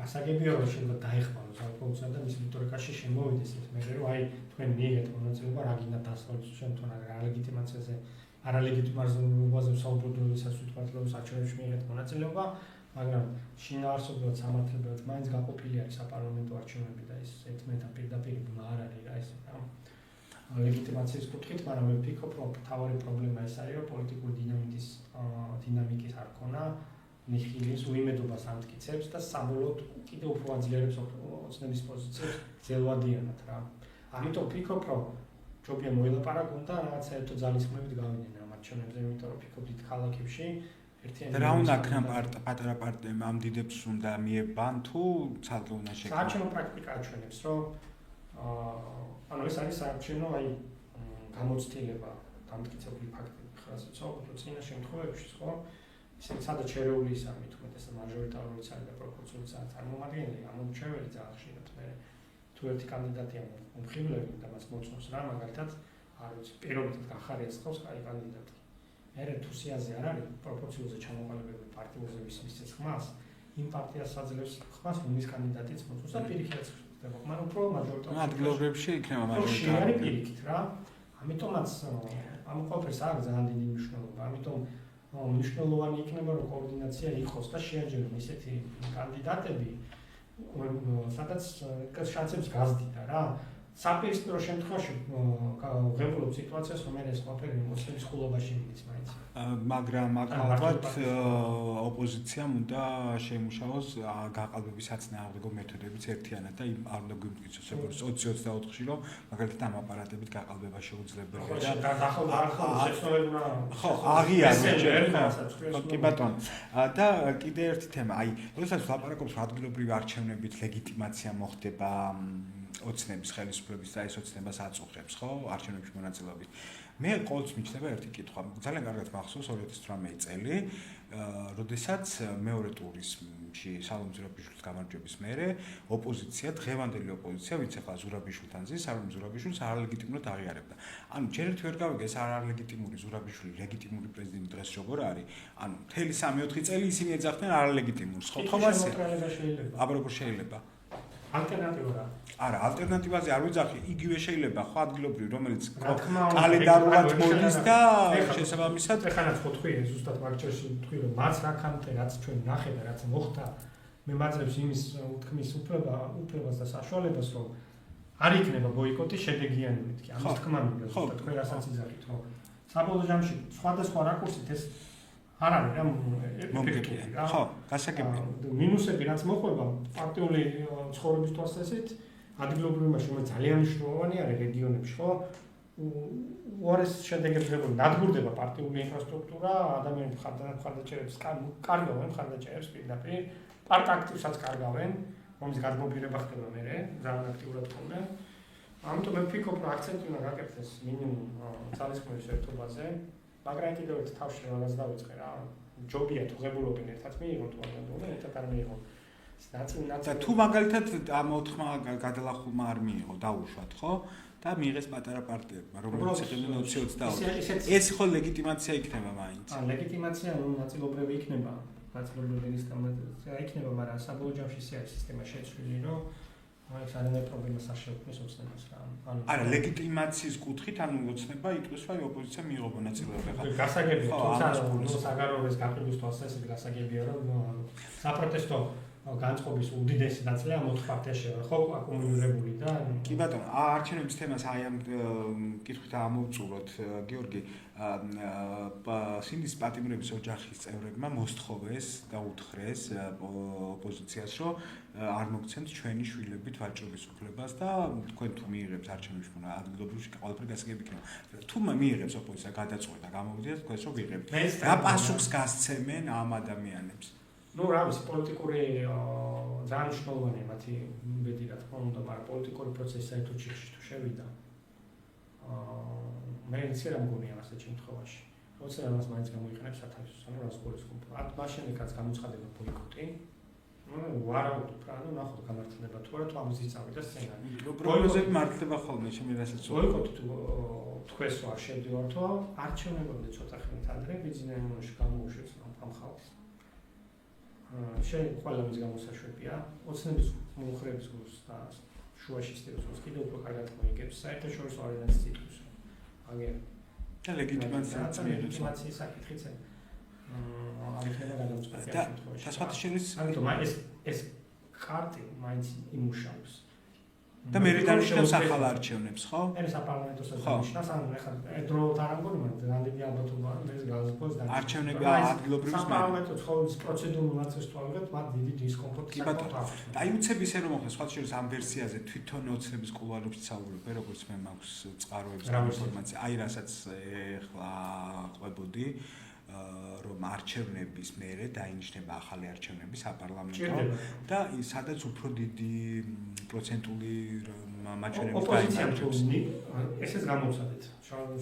გასაგებია რომ შეიძლება დაეხმაროს ალკოჰოლსა და მის რიტორიკაში შემოვიდეს ეს მე რომ აი თქვენ მიიღეთ მონაწილეობა რა გინდა დასავლეთ შემთხვევაში რა ლეგიტიმაციაზე არალეგიტიმაციაზე საუბრობდოდესაც ვთქვათ რომ საჩვენებში მიიღეთ მონაწილეობა მაგრამ შინაარსობრივად სამართლებრივად მაინც გაყოფილი არის საპარლამენტო არჩევნები და ეს ერთმანეთთან პირდაპირ არ არის რა ეს ლეგიტიმაციის კუთხით მაგრამ მე ვფიქრობ რომ თავარი პრობლემა ეს არის რომ პოლიტიკური დინამიკის არ ქონა ნიხილის უიმედობას ამტკიცებს და საბოლოოდ კიდევ უფრო აძლიერებს ოცნების პოზიციებს ძელვადიანად რა. ამიტომ ვფიქრობ, რომ ჯობია მოილაპარაკონ და რაღაც საერთო ძალისხმევით გავიდნენ ამ არჩევნებზე, იმიტომ რომ ვფიქრობ დიდ ქალაქებში ერთიანი რა უნდა ქნამ პატარა პარტიებმა ამ დიდებს უნდა მიებან თუ ცალკე უნდა შეკრიბა. საარჩევნო პრაქტიკა აჩვენებს, რომ ანუ ეს არის საარჩევნო აი გამოცდილება დამტკიცებული ფაქტები ხარ ასე ვთქვათ, წინა შემთხვევებში ხო სადაც შერეული ის არის თუმცა მაჟორიტარული არის და პროპორციული წარმომადგენელი ამომრჩეველი ძალიან ხშირად მე თუ ერთი კანდიდატია მომხიბლები და მას მოწონს რა მაგალითად არ ვიცი პირობითად გახარიას ხავს კაი კანდიდატი მე თუ სიაზე არ არის პროპორციულზე ჩამოყალიბებული პარტიულზე მისცეს ხმას იმ პარტიას აძლევს ხმას რომლის კანდიდატიც მოწონს და პირიქითაც ხდება მაგრამ უფრო მაჟორიტარული ადგილობრივში იქნება მაჟორიტარული არის პირიქით რა ამიტომაც ამ ყველაფერს აქვს ძალიან დიდი მნიშვნელობა ამიტომ მნიშვნელოვანი იქნება რომ კოორდინაცია იყოს და შეაჯერონ ისეთი კანდიდატები სადაც შანსებს გაზდიდა რა საპირისპირო შემთხვევაში ღებულობ სიტუაციას რომ ეს ყველაფერი მოსლების ხულობაში მიც მაინც მაგრამ ალბათ ოპოზიციამ უნდა შეიმუშაოს გაყალბების საწინააღმდეგო მეთოდებიც ერთიანად და არ უნდა გვიმტკიცოს როგორც 20-24-ში რომ მაგალითად ამ აპარატებით გაყალბება შეუძლებელია ხო აღიარეთ კი ბატონო და კიდე ერთი თემა აი როდესაც ვლაპარაკობთ ადგილობრივი არჩევნებით ლეგიტიმაცია მოხდება ოცნების ხელისუფლების და ეს ოცნებას აწუხებს ხო არჩევნებში მონაწილეობით მე ყოველთვის მიჩნდება ერთი კითხვა ძალიან კარგად მახსოვს 2018 წელი როდესაც მეორე ტურისში სალომ ზურაბიშვილის გამარჯვების მერე ოპოზიცია დღევანდელი ოპოზიცია ვინც ახლა ზურაბიშვილთან ზის სალომ ზურაბიშვილს არალეგიტიმურად აღიარებდა ანუ ჯერ ერთი ვერ გავიგე ეს არალეგიტიმური ზურაბიშვილი ლეგიტიმური პრეზიდენტი დღეს როგორ არის ანუ მთელი 3-4 წელი ისინი ეძახდნენ არალეგიტიმურს ხო თომასე აბა როგორ შეიძლება ალტერნატივა რა არა ალტერნატივაზე არ ვიძახი იგივე შეიძლება ხო ადგილობრივი რომელიც კალენდარულად მოდის და შესაბამისად ეხლა ხო თქვი ზუსტად მაგჭერში თქვი რომ მას რაკანტე რაც ჩვენ ნახე და რაც მოხდა მე მაძლევს იმის უთქმის უფლებას და საშუალებას, რომ არ იქნება ბოიკოტი შედეგიანი მეთქი. ამის თქმა მინდა, ზუსტად თქვენ რასაც იძახით, რომ საბოლოო ჯამში სხვადასხვა რაკურსით ეს არ არის რა ეფექტური რა. ხო, გასაგებია. მინუსები რაც მოყვება პარტიული ცხოვრების თვალსაზრისით, ადგილობრივ მასშტაბში ძალიან მნიშვნელოვანი არის რეგიონებში, ხო? უარეს შედეგებს ღებულობენ, დადგურდება პარტიული ინფრასტრუქტურა, ადამიანები მხარდაჭერებს კარგავენ მხარდაჭერებს პირდაპირ, პარტ აქტივსაც კარგავენ, რომლის გადმობირება ხდება მერე, ძალიან აქტიურად ხოლმე. ამიტომ მე ვფიქრობ, რომ აქცენტი უნდა გაკეთდეს მინიმუმ ძალისხმევის ერთობაზე, მაგრამ კიდევ ერთ თავში რაღაც დავიწყე რა. ჯობია თუ ღებულობენ ერთად მიიღონ თუ არ უნდა ერთად არ მიიღონ. და თუ მაგალითად ამ მოთხრა გადალახულმა არ მიიღო, დაუშვათ, ხო? და მიიღეს პატარა პარტიებმა, რომელიც იღებდნენ 20-22. ეს ხო ლეგიტიმაცია იქნება მაინც. ლეგიტიმაცია ნაწილობრივი იქნება, ნაწილობრივი ლეგიტიმაცია იქნება, მაგრამ საბოლოო ჯამში ეს არის სისტემა შეცვლილი, რომ ეს არანაირ პრობლემას არ შეუქმნის ოცნებას რა. არა, ლეგიტიმაციის კუთხით, ანუ ოცნება იწვის, რომ ოპოზიცია მიიღო ნაწილობრივ. გასაგებია, თუმცა საგარეობის გაყიდვის თვალსაზრისით გასაგებია, რომ საპროტესტო განწყობის უდიდესი ნაწილი ამ 4 პარტიაში ხო აკუმულირებული და კი ბატონო, არჩევნების თემას აი ამ კითხვით ამოვწუროთ, გიორგი. სინდის პატიმრების ოჯახის წევრებმა მოსთხოვეს და უთხრეს ოპოზიციას, რომ არ მოგცემთ ჩვენი შვილებით ვაჭრობის უფლებას და თქვენ თუ მიიღებთ არჩევნებში ადგილობრივში ყველაფერი გასაგები იქნება. თუ მიიღებს ოპოზიცია გადაწყვეტა გამოვიდეთ თქვენს რომ ვიღებთ. რა პასუხს გასცემენ ამ ადამიანებს? Ну, რა ვიცი, პოლიტიკური ძალიან მნიშვნელოვანია მათი ბედი რა თქმა უნდა, მაგრამ პოლიტიკური პროცესი საერთოდ ჩიხში თუ შევიდა. მე ისე რა მგონია ასეთ შემთხვევაში. როცა ამას მაინც გამოიყენებს სათავისოს, ანუ რას გულისხმობ. მაშინაც გამოცხადება ბოიკოტი. ვარაუდობ რა, ანუ ნახოთ გამართლება თუ არა, თუ ამაზე წავიდა სცენარი. პროგნოზები მართლება ხოლმე, ჩემი რასაც ბოიკოტი თუ თქვენს არ შევდივართო, არჩევნებამდე ცოტა ხნით ადრე ბიზნესში გამოუშვეს ამ ხალხს. შეიძლება ყველა მის გამოსაშვებია, ოცნების მომხრეების გულს და შუაში სტილს კიდევ უფრო კარგად მოიგებს საერთაშორისო არენაზე ციტუს. აგერ და ლეგიტიმაციაც მიიღებს. ლეგიტიმაციის საკითხიც არ იქნება გადამწყვეტი შემთხვევაში. და სხვათა შორის, ამიტომ ეს კარტი მაინც იმუშავებს. და მე დანიშნავს ახალ არჩევნებს, ხო? ეს საპარლამენტო საქმეშია, ანუ ეხლა დროულად არ ამგონი, მაგრამ რამდენი ალბათობა ეს გაზაფხულს და არჩევნები ადგილობრივი საპარლამენტო ცხოვრების პროცედურულ ნაწილს თვალყობთ, მათ დიდი დისკომფორტი აქვს. დაიუცებ ისე რომ მოხდეს, სხვათა შორის ამ ვერსიაზე თვითონ ოცნების კულუარებში საუბრობ, როგორც მე მაქვს წყაროების ინფორმაცია, აი რასაც ეხლა ყვებოდი. რომ არჩევნების მერე დაინიშნება ახალი არჩევნები საპარლამენტო და სადაც უფრო დიდი პროცენტული მაჩვენებლები ოპოზიცია ესეც გამოვცადეთ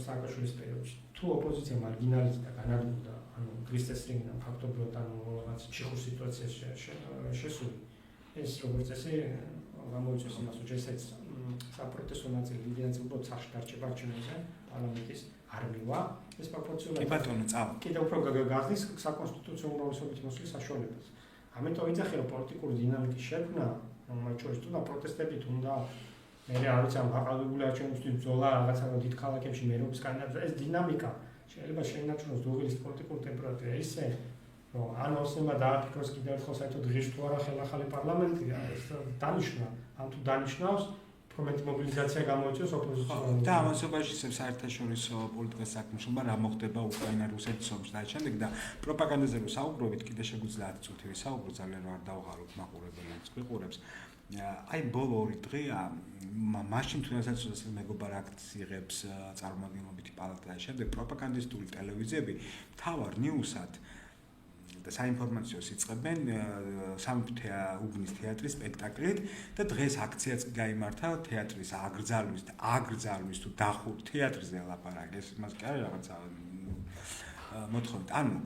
სააკაშვილის პერიოდში. თუ ოპოზიცია მარგინალიზდა, განადგურდა, ანუ კრისტესრინგიდან ფაქტობრივად ანუ რაღაც ჩიხურ სიტუაციაში შესული. ეს როგორც წესი გამოიწვევს იმას, რომ ესეც საპროტესტო ნაწილი, დიდი ნაწილი უბრალოდ სახში დარჩება არჩევნებზე, პარლამენტის არ მივა. ეს პროპორციულად კი ბატონო, წავა. კიდევ უფრო გაგაზრდის საკონსტიტუციო უმრავლესობით მოსვლის საშუალებას. ამიტომ ვიძახი, რომ პოლიტიკური დინამიკის შექმნა, მათ შორის თუნდა პროტესტებით, თუნდა მე არ ვიცი, ამ აყალიბებული არჩევნებისთვის ბრძოლა რაღაცა დიდ ქალაქებში მერობის კანდიდატებს, ეს დინამიკა შეიძლება შეინარჩუნოს დუღილის პოლიტიკური ტემპერატურა ისე, რომ ან ოცნება დააფიქროს კიდევ ერთხელ საერთოდ ღირს თუ არა ხელახალი პარლამენტი, ეს დანიშნა, ან თუ დანიშნავს პრომეტი მობილიზაცია გამოიწვევს ოპოზიციას. და ამასობაში საერთაშორისო პოლიტიკის საქმიანობა რა მოხდება უკრაინა-რუსეთის ომში და შემდეგ და პროპაგანდაზე რო საუბრობთ, კიდე შეგვიძლია 10 წუთი ვისაუბროთ, ძალიან არ დავღალობ მაყურებელს გვიყურებს. აი ბოლო 2 დღე მაშინ თუნდაც მეგობარ აქტს იღებს წარმომადგენლობითი პალატა და შემდეგ პროპაგანდისტული ტელევიზიები თავარ ნიუსად და საინფორმაციო სიწყებენ უბნის თეატრის სპექტაკლით და დღეს აქციაც გაიმართა თეატრის აგრძალვის თუ დახურ თეატრზე ლაპარაკი ეს მას კი არის რაღაცა მოთხოვით ანუ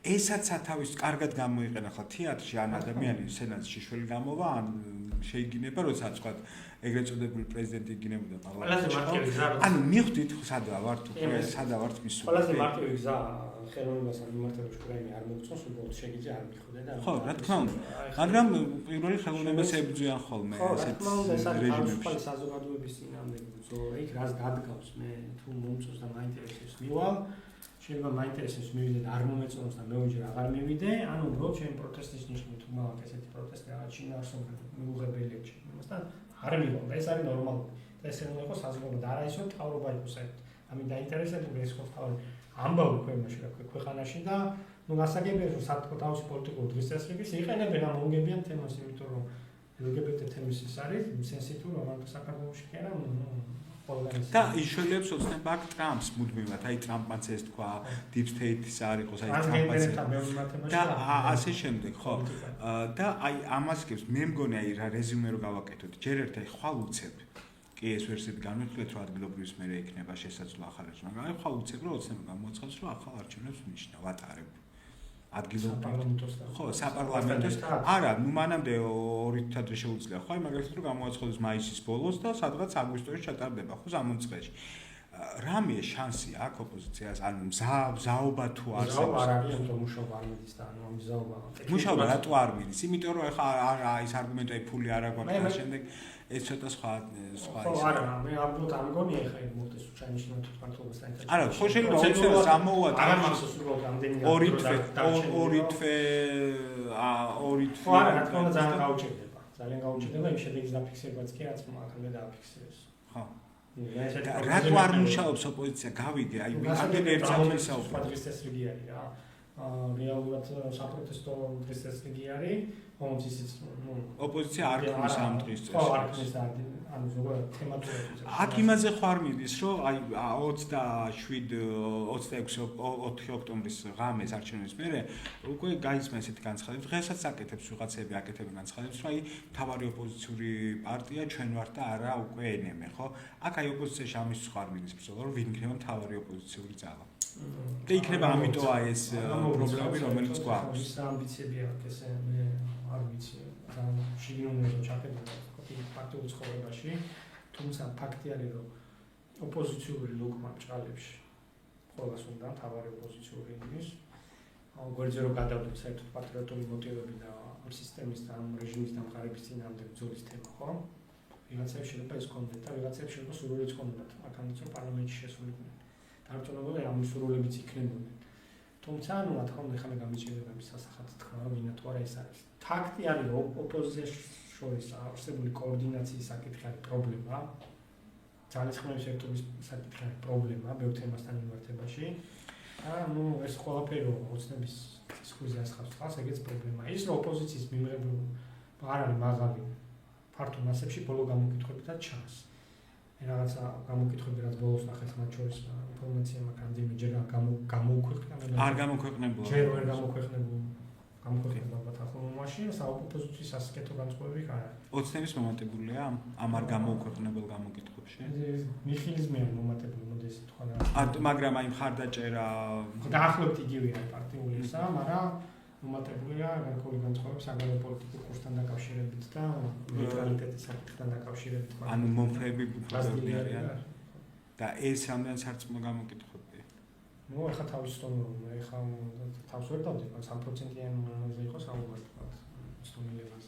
ესაც სათავის კარგად გამოიყენა ხა თეატრში ან ადამიანის სცენაზე შიშველი გამოვა ან შეიგინება როცა თქვა ეგრეთ წოდებული პრეზიდენტი იგინებოდა პარლამენტში ანუ მიხვდით სადაა ვარ თუ სადა ვართ მისული ყველაზე მარტივი გზა ხელოვნებასთან მიმართებაში კრაიმი არ მოგწონს უბრალოდ შეგიძლია არ მიხვდე და ხო რა თქმა უნდა მაგრამ პირველი ხელოვნებას ებრძვიან ხოლმე ესეთ რეჟიმებში საზოგადოების წინამდე ბრძოლა იქ რას დადგავს მე თუ მომწონს და მაინტერესებს მივალ შეიძლება მაინტერესებს მივიდე და არ მომეწონოს და მეუჯერ აღარ მივიდე, ანუ უბრალოდ ჩემი პროტესტის ნიშნით უმალად ესეთი პროტესტი რაღაც შინაარსობრივი მიუღებელია ჩემთან. არ მიყვა, ეს არის ნორმალური. და ეს უნდა იყოს საზოგადო და არა ისო თავრობა იყოს საერთოდ. ამით დაინტერესებული ეს ხო თავი ამბავი ქვეყანაში რა ქვეყანაში და ნუ გასაგებია რომ საერთოდ თავისი პოლიტიკური დღესასწაულების იყენებენ ამ უნგებიან თემას, იმიტომ რომ LGBT თემის ის არის სენსიტიური რომანტიკა საქართველოში კი არა, და იშველებს ოცნება აქ ტრამპს მუდმივად, აი ტრამპმაც ეს თქვა deep state-ის არ იყოს, აი ტრამპმაც და ასე შემდეგ, ხო. და აი ამას გებს მე მგონი აი რა რეზიუმე რო გავაკეთოთ, ჯერ ერთ აი ხვალ უცებ კი ეს ვერსიები განვიხილეთ რომ ადგილობრივის მერე იქნება შესაძლო ახალ რეგიონს, მაგრამ აი ხვალ უცებ რომ ოცნება გამოცხადოს რომ ახალ არჩევნებს ნიშნა ვატარებ. ადგილობრივ ხო საპარლამენტოს არა ნუ მანამდე 2 თვე შეუძლია ხო აი მაგალითად რომ გამოაცხადოს მაისის ბოლოს და სადღაც აგვისტოში ჩატარდება ხო სამონწყეში რამე შანსი აქვს ოპოზიციას ანუ მზაობა თუ არსებობს მზაობა არ არის ამიტომ მუშაობა არ მიდის და ანუ მზაობა მუშაობა რატო არ მიდის იმიტომ რომ ეხა ის არგუმენტი ფული არ აქვს და შემდეგ ეს ცოტა სხვა ხო არა მე ამბობ ამ გონი ეხა იმ მოხდეს ჩანიშნოთ კანტონებთან ერთად არა ხო შეიძლება ოცნებას ამოუვათ არა მახსოვს უბრალოდ ამდენი ორი თვე ხო არა რა თქმა უნდა ძალიან გაუჭირდება იმ შედეგის დაფიქსირებაც კი რაც მაგალითად დააფიქსირეს ხო რატო არ მუშაობს ოპოზიცია გავიგე აი ამდენი ერთად ისაუბრა დღეს ეს რიგი არის რა რეალურად საპროტესტო დღეს ეს რიგი არის ხომ ისიც ოპოზიცია არ ქმნის ამ დღის წესს. ხო, არ ქმნის ანუ ზოგადად თემატურად. აქ იმაზე ხარ მიდის, რომ აი 27-26 ოქტომბრის ღამეს არჩევნების მერე უკვე გაიცმა ესეთი განცხადება. დღესაც აკეთებს ვიღაცები აკეთებენ განცხადებას, რომ აი თავარი ოპოზიციური პარტია ჩვენ ვართ და არა უკვე ენემე, ხო? აქ აი ოპოზიციაში ამის ხარ მიდის ბრძოლა, რომ ვინ იქნება თავარი ოპოზიციური ძალა. და იქნება ამიტომ აი ეს პრობლემები, რომელიც გვაქვს. ის ამბიციები აქვს ესე მე არ ვიცი ძალიან შეგიძლია ჩახედოთ პარტიულ ცხოვრებაში თუმცა ფაქტი არის რომ ოპოზიციური ლოგმა ჭალებში ყველას უნდა თავარი ოპოზიციური იმის გვერდზე რომ გადავდეთ საერთოდ პატრიოტული მოტივები და ამ სისტემის და ამ რეჟიმის დამყარების წინააღმდეგ ბრძოლის თემა ხო ვიღაცებს შეიძლება ეს კონდეთ და ვიღაცებს შეიძლება სურვილიც კონდეთ აქამდე რომ პარლამენტში შესულიყვნენ დარწმუნებული ამ სურვილებიც იქნებოდნენ თუმცა ნუ რა თქმა უნდა ხომ გამიჭირდება მის სასახად თქვა რომ ვინა თუ არა ეს არის ფაქტი არის რომ ოპოზიციის შორის არსებული კოორდინაციის საკითხი არის პრობლემა ძალისხმევის ერთობის საკითხი არის პრობლემა ბევრ თემასთან მიმართებაში და ნუ ეს ყველაფერი ოცნების სხუზე ასხავს ხალხს ეგეც პრობლემაა ის რომ ოპოზიციის მიმღებულ არ არის მაღალი ფართო მასებში ბოლო გამოკითხვებითაც ჩანს რაღაცა გამოკითხვები რაც ბოლოს ნახეს მათ შორის ინფორმაცია მაქვს ამდენი ჯერ გამოუქვეყნებულა არ გამოქვეყნებულა ჯერ ვერ გამოქვეყნებულა გამოქვეყნება ალბათ ახლომაში საოპოზიციო სასკეთო განწყობები არ არის ოცნების მომატებულია ამ არ გამოუქვეყნებელ გამოკითხვებში მიხილიზმია მომატებული მოდეს თქვა მაგრამ აი მხარდაჭერა დაახლოებით იგივე არის პარტიული ისა მაგრამ მომატებულია გარკვეული განწყობები საგარეო პოლიტიკურ კურსთან დაკავშირებით და ნეიტრალიტეტის საკითხთან დაკავშირებით ანუ მომხრეები უფლებები არიან და ეს რამდენ სარწმუნო გამოკითხვებია ნუ ახლა თავის სტომი ახლა თავს ვერ დავდებ 3%-იან მომაზე იყოს ალბათ სტომილებას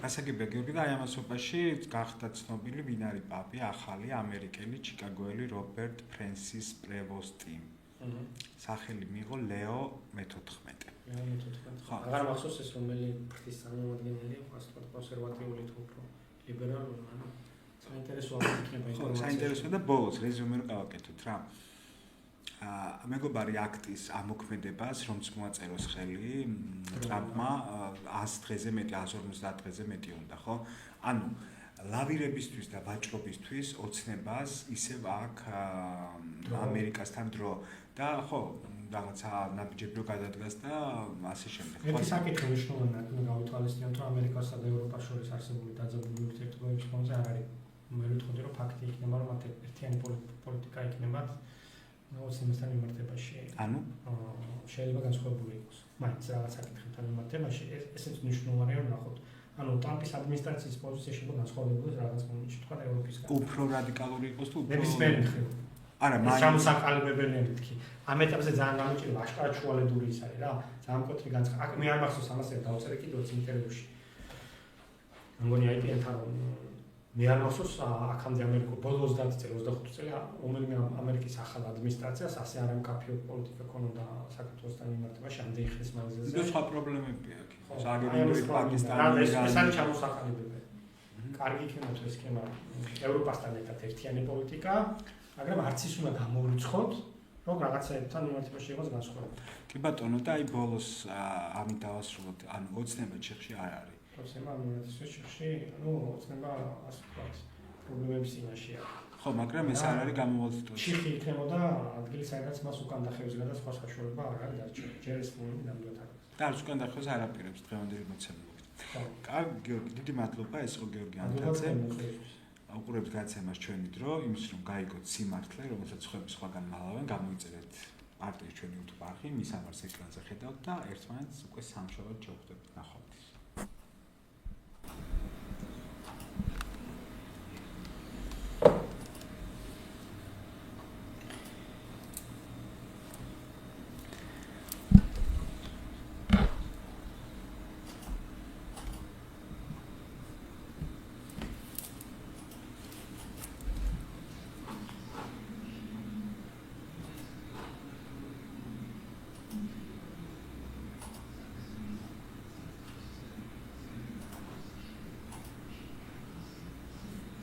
გასაგებია გიორგი და აი ამასობაში გახდა ცნობილი ვინ არის პაპი ახალი ამერიკელი ჩიკაგოელი რობერტ ფრენსის პრევოსტი სახელი მიიღო ლეო მე-14 ხო აღარ მახსოვს ეს რომელი ფრთის წარმომადგენელი იყო ასე ვთქვათ კონსერვატიული თუ უფრო ლიბერალური ანუ საინტერესოა იქნება ინფორმაცია საინტერესოა და ბოლოს რეზიუმე რო გავაკეთოთ რა მეგობარი აქტის ამოქმედებას რომც მოაწეროს ხელი ტრამპმა 100 დღეზე მეტი 150 დღეზე მეტი უნდა ხო ანუ ლავირებისთვის და ვაჭრობისთვის ოცნებას ისევ აქ ამერიკასთან დრო და ხო რაღაცა ნაბიჯები რო გადადგას და ასე შემდეგ. ხო, ეს საკითხი მნიშვნელოვანია, გავითვალისწინოთ, რომ ამერიკასა და ევროპას შორის არსებული დაძაბული ურთიერთობების ფონზე არ არის. მე ვიტყოდი, რომ ფაქტი იქნება, რომ მათ ერთიანი პოლიტიკა იქნებათ ოცნებასთან მიმართებაში. ანუ შეიძლება განსხვავებული იყოს. მაინც რაღაც საკითხებთან მიმართებაში ესეც მნიშვნელოვანია, რომ ნახოთ. ანუ ტრამპის ადმინისტრაციის პოზიცია შეიძლება განსხვავებული რაღაც მომენტში თქვა ევროპისგან. უფრო რადიკალური იყოს თუ უფრო ნებისმიერი მხრივ. არა, მაინც სამსაკალებებელი მეთქი. ამ ეტაპზე ძალიან გამოჭირდება აშკარად შუალედური ის არის რა. ძალიან მკვეთრი განცხადება. აქ მე არ მახსოვს ამას დავწერე კიდევ ინტერვიუში. მგონი IPN-თან მე არ მახსოვს აქამდე ამერიკულ ბოლო 30 წელი 25 წელი რომელიმე ამერიკის ახალ ადმინისტრაციას ასე არ ამკაფიო პოლიტიკა ქონოდა საქართველოსთან მიმართებაში ამდენი ხნის მანძილზე. ნუ სხვა პრობლემებია აქ. საგერინოი პაკისტანი ეს არის ჩამოსაყალიბებელი. კარგი იქნება თუ ეს სქემა ევროპასთან ერთად ერთიანი პოლიტიკა, მაგრამ არც ის უნდა გამოვრიცხოთ, რომ რაღაცაებთან მიმართებაში იყოს განსხვავება. კი ბატონო, და აი ბოლოს ამით დავასრულოთ, ანუ ოცნება ჩიხში არ არის. ოცნება ჩიხში, ოცნება ასე ვთქვათ, პრობლემების წინაშეა. ხო, მაგრამ ეს არ არის გამოვალწიტო. ჩიხი იქნებოდა ადგილი, სადაც მას უკან დახევს და სხვა საშუალება არ არის დარჩენილი. ჯერ ეს მომენტი ნამდვილად არის. და არც უკან დახევს არ აპირებს დღევანდელი მოცემულობით. კარგი, გიორგი, დიდი მადლობა, ეს იყო გიორგი ანტაძე. უყურებთ გაცემას ჩვენი დრო, იმის რომ გაიგოთ სიმართლე, რომელსაც ხები სხვაგან მალავენ, გამოიწერეთ არტის ჩვენი YouTube არხი, მის ამარს ეკრანზე ხედავთ და ერთმანეთს უკვე სამშაბათ შევხვდებით ნახვამდის.